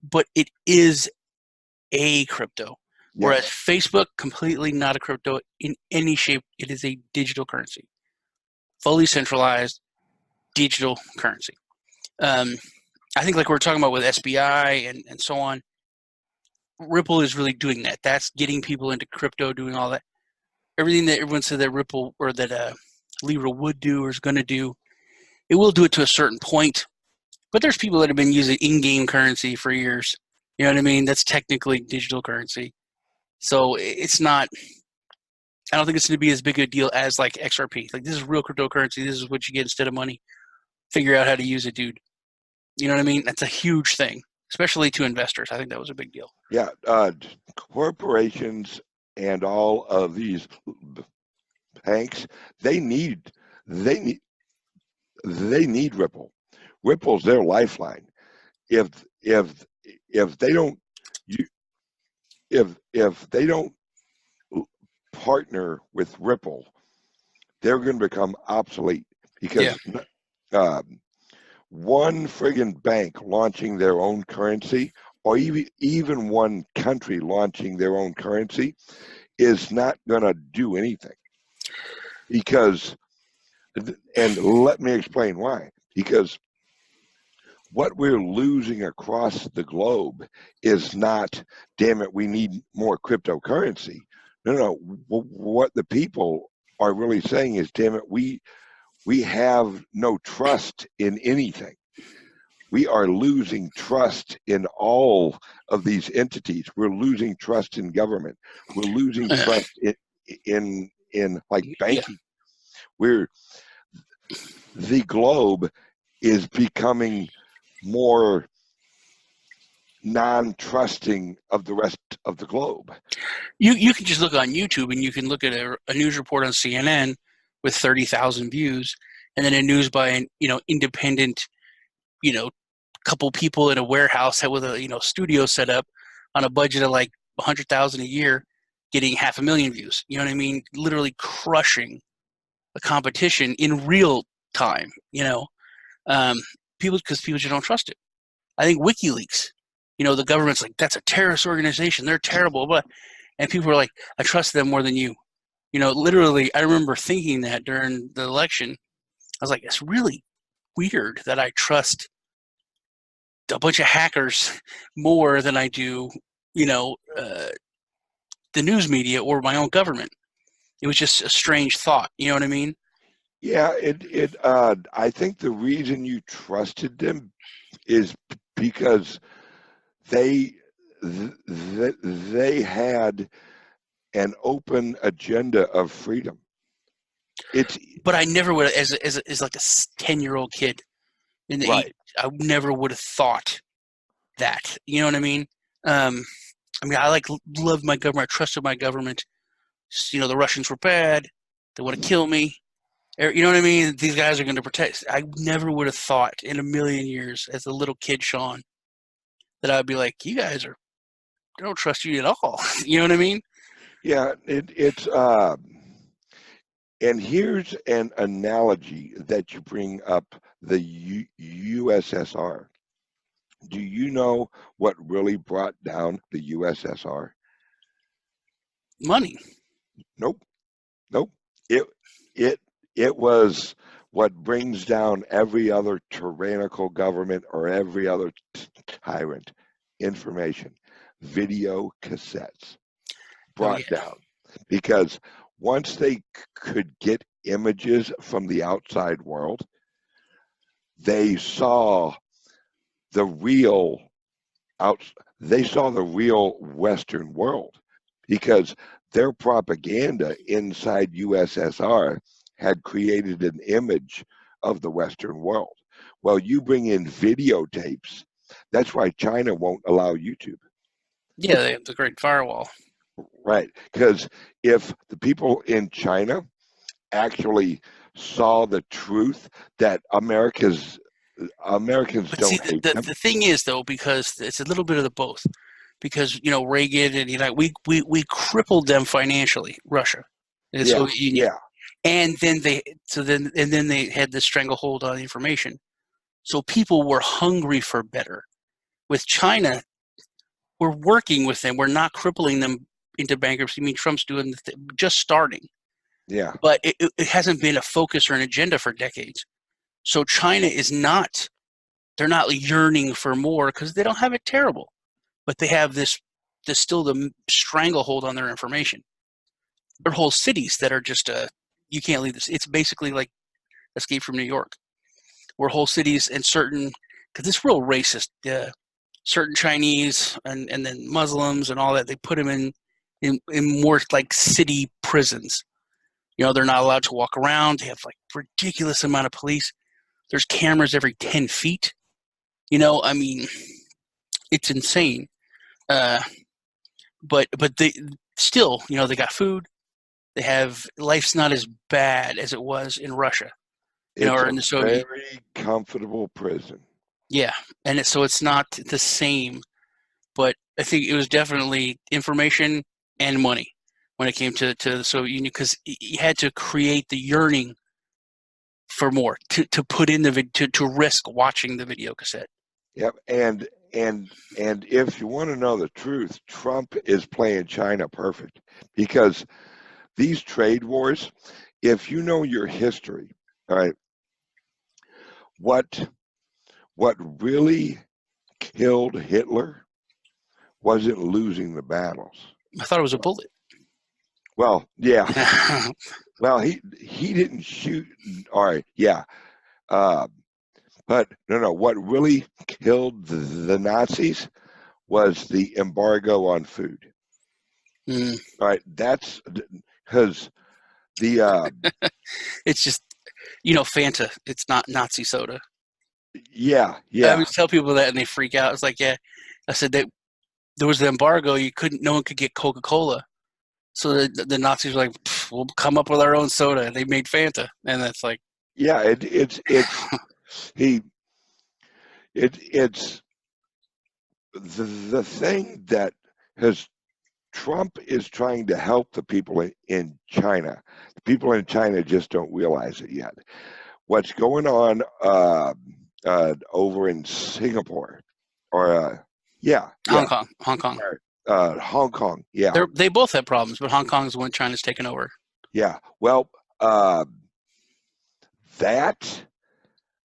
but it is a crypto. Whereas Facebook, completely not a crypto in any shape. It is a digital currency, fully centralized digital currency. I think, like we were talking about with SBI and so on, Ripple is really doing that. That's getting people into crypto, doing all that. Everything that everyone said that Ripple or that Libra would do or is going to do, it will do it to a certain point. But there's people that have been using in-game currency for years. You know what I mean? That's technically digital currency. So it's not, I don't think it's going to be as big a deal as like XRP. Like, this is real cryptocurrency. This is what you get instead of money. Figure out how to use it, dude. You know what I mean? That's a huge thing, especially to investors. I think that was a big deal.
Yeah, corporations and all of these banks, they need Ripple. Ripple's their lifeline. If they don't if they don't partner with Ripple, they're going to become obsolete, because one friggin' bank launching their own currency, or even one country launching their own currency, is not going to do anything. Because, and let me explain why. Because what we're losing across the globe is not, damn it, we need more cryptocurrency. No. What the people are really saying is, damn it, we have no trust in anything. We are losing trust in all of these entities. We're losing trust in government. We're losing trust in like banking. The globe is becoming more non-trusting of the rest of the globe.
You can just look on YouTube, and you can look at a news report on CNN with 30,000 views, and then a news by an independent, couple people in a warehouse with a studio set up on a budget of like 100,000 a year, getting 500,000 views. You know what I mean? Literally crushing the competition in real time. Because people just don't trust it. I think WikiLeaks, the government's like, that's a terrorist organization. They're terrible, and people are like, I trust them more than you. Literally, I remember thinking that during the election. I was like, it's really weird that I trust a bunch of hackers more than I do, the news media or my own government. It was just a strange thought. You know what I mean?
Yeah, I think the reason you trusted them is because they had an open agenda of freedom.
But I never would, as like a 10-year-old kid in the 80s, I never would have thought that. You know what I mean? I loved my government. I trusted my government. The Russians were bad. They want to kill me. You know what I mean? These guys are going to protect. I never would have thought in a million years, as a little kid, Sean, that I'd be like, you guys I don't trust you at all. You know what I mean?
Yeah, it's and here's an analogy that you bring up, the USSR. Do you know what really brought down the USSR?
Money.
Nope. It was what brings down every other tyrannical government or every other tyrant? Information. Video cassettes
Oh
brought
yeah.
down. Because once they could get images from the outside world, they saw the real they saw the real Western world, because their propaganda inside USSR had created an image of the Western world. Well, you bring in videotapes. That's why China won't allow YouTube.
Yeah, they have the Great Firewall.
Right. Because if the people in China actually saw the truth that Americans
But see,
don't hate them.
the thing is though, because it's a little bit of the both. Because Reagan and we crippled them financially, Russia, the
Yeah,
Soviet Union,
yeah,
and then they had this stranglehold on information. So people were hungry for better. With China, we're working with them. We're not crippling them into bankruptcy. I mean, Trump's doing just starting,
yeah.
but it hasn't been a focus or an agenda for decades. So China is not. They're not yearning for more because they don't have it terrible, but they have this still the stranglehold on their information. There are whole cities that are just you can't leave this. It's basically like Escape from New York, where whole cities and certain, because it's real racist. Certain Chinese and then Muslims and all that, they put them in more like city prisons. They're not allowed to walk around. They have like ridiculous amount of police. There's cameras every 10 feet. I mean, it's insane. But they still, they got food. They have life's not as bad as it was in Russia,
It's
or
a
in the Soviet.
very comfortable prison.
Yeah, and so it's not the same. But I think it was definitely information and money when it came to the Soviet Union, because you had to create the yearning for more, to put in to risk watching the video cassette.
Yep, and if you want to know the truth, Trump is playing China perfect, because these trade wars, if you know your history, all right, what really killed Hitler wasn't losing the battles.
I thought it was a bullet.
Well, yeah. Well, he didn't shoot. All right, yeah. But no. What really killed the Nazis was the embargo on food.
Mm.
All right, that's because the
It's just, Fanta. It's not Nazi soda.
yeah.
I always tell people that and they freak out. It's like, yeah, I said that there was the embargo. No one could get Coca-Cola. So the Nazis were like, we'll come up with our own soda. They made Fanta, and that's like,
yeah. It's the thing that has Trump is trying to help the people in China. The people in China just don't realize it yet. What's going on over in Singapore, or
Hong Kong.
Hong Kong, yeah.
They both have problems, but Hong Kong's the one China's taken over.
Yeah, well, that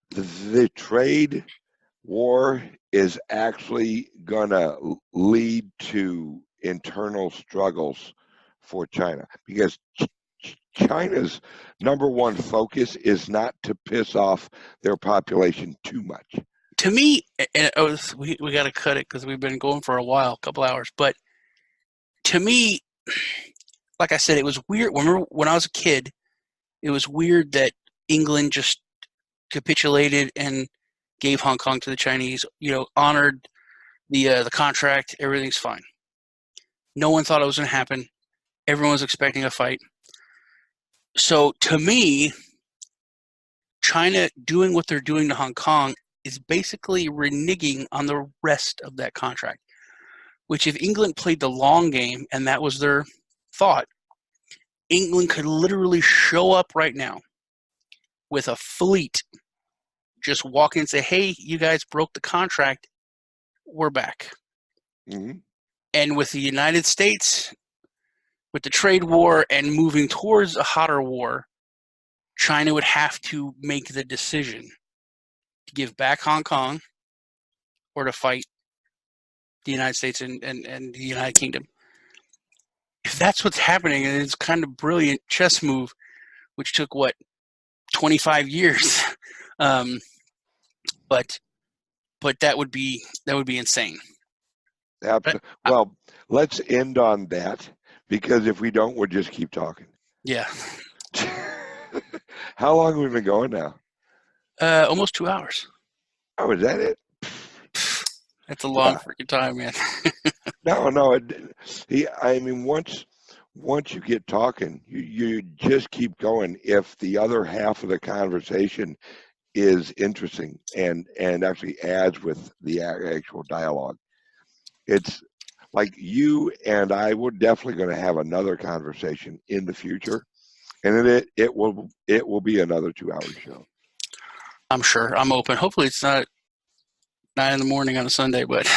the trade war is actually gonna lead to internal struggles for China, because China's number one focus is not to piss off their population too much.
To me, and we got to cut it because we've been going for a while, a couple hours. But to me, like I said, it was weird. Remember when I was a kid, it was weird that England just capitulated and gave Hong Kong to the Chinese. Honored the contract. Everything's fine. No one thought it was going to happen. Everyone was expecting a fight. So to me, China doing what they're doing to Hong Kong is basically reneging on the rest of that contract, which if England played the long game and that was their thought, England could literally show up right now with a fleet, just walk in and say, hey, you guys broke the contract, we're back.
Mm-hmm.
And with the United States, with the trade war and moving towards a hotter war, China would have to make the decision to give back Hong Kong or to fight the United States and the United Kingdom. If that's what's happening, and it's kind of brilliant chess move, which took 25 years, but that would be insane.
Well, let's end on that, because if we don't, we'll just keep talking.
Yeah.
How long have we been going now?
Almost 2 hours.
Oh, is that it?
That's a long freaking time, man.
No. I mean, once you get talking, you just keep going. If the other half of the conversation is interesting and actually adds with the actual dialogue, it's like you and I were definitely going to have another conversation in the future, and then it will be another 2-hour show.
I'm sure. I'm open. Hopefully, it's not 9 a.m. on a Sunday, but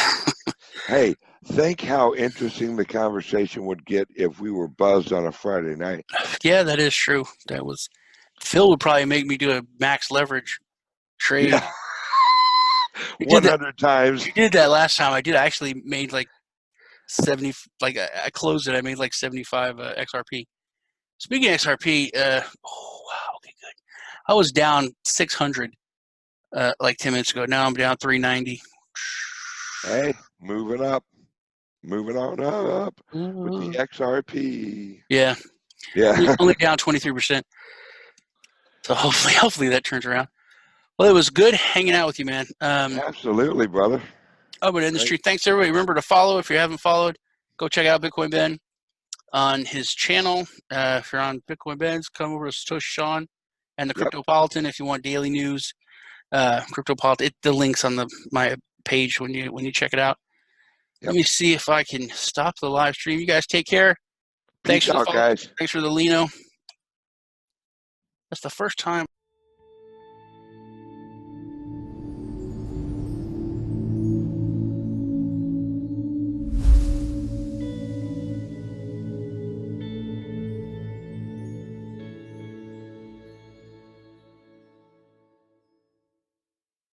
hey, think how interesting the conversation would get if we were buzzed on a Friday night.
Yeah, that is true. Phil would probably make me do a max leverage trade.
Yeah. 100 times.
You did that last time. I actually made like 70. Like I closed it. I made like 75 XRP. Speaking of XRP, oh wow, okay, good. I was down 600 like 10 minutes ago. Now I'm down 390.
Hey, moving on up with the XRP.
Yeah.
Yeah.
Only down 23%. So hopefully that turns around. Well, it was good hanging out with you, man.
Absolutely, brother.
Urban Industry. Thanks, everybody. Remember to follow. If you haven't followed, go check out Bitcoin Ben on his channel. If you're on Bitcoin Ben's, come over to Satoshi Sean and the Cryptopolitan if you want daily news. Cryptopolitan. The link's on my page when you check it out. Let me see if I can stop the live stream. You guys take care. Thanks for the follow.
Guys.
Thanks for the Lino. That's the first time.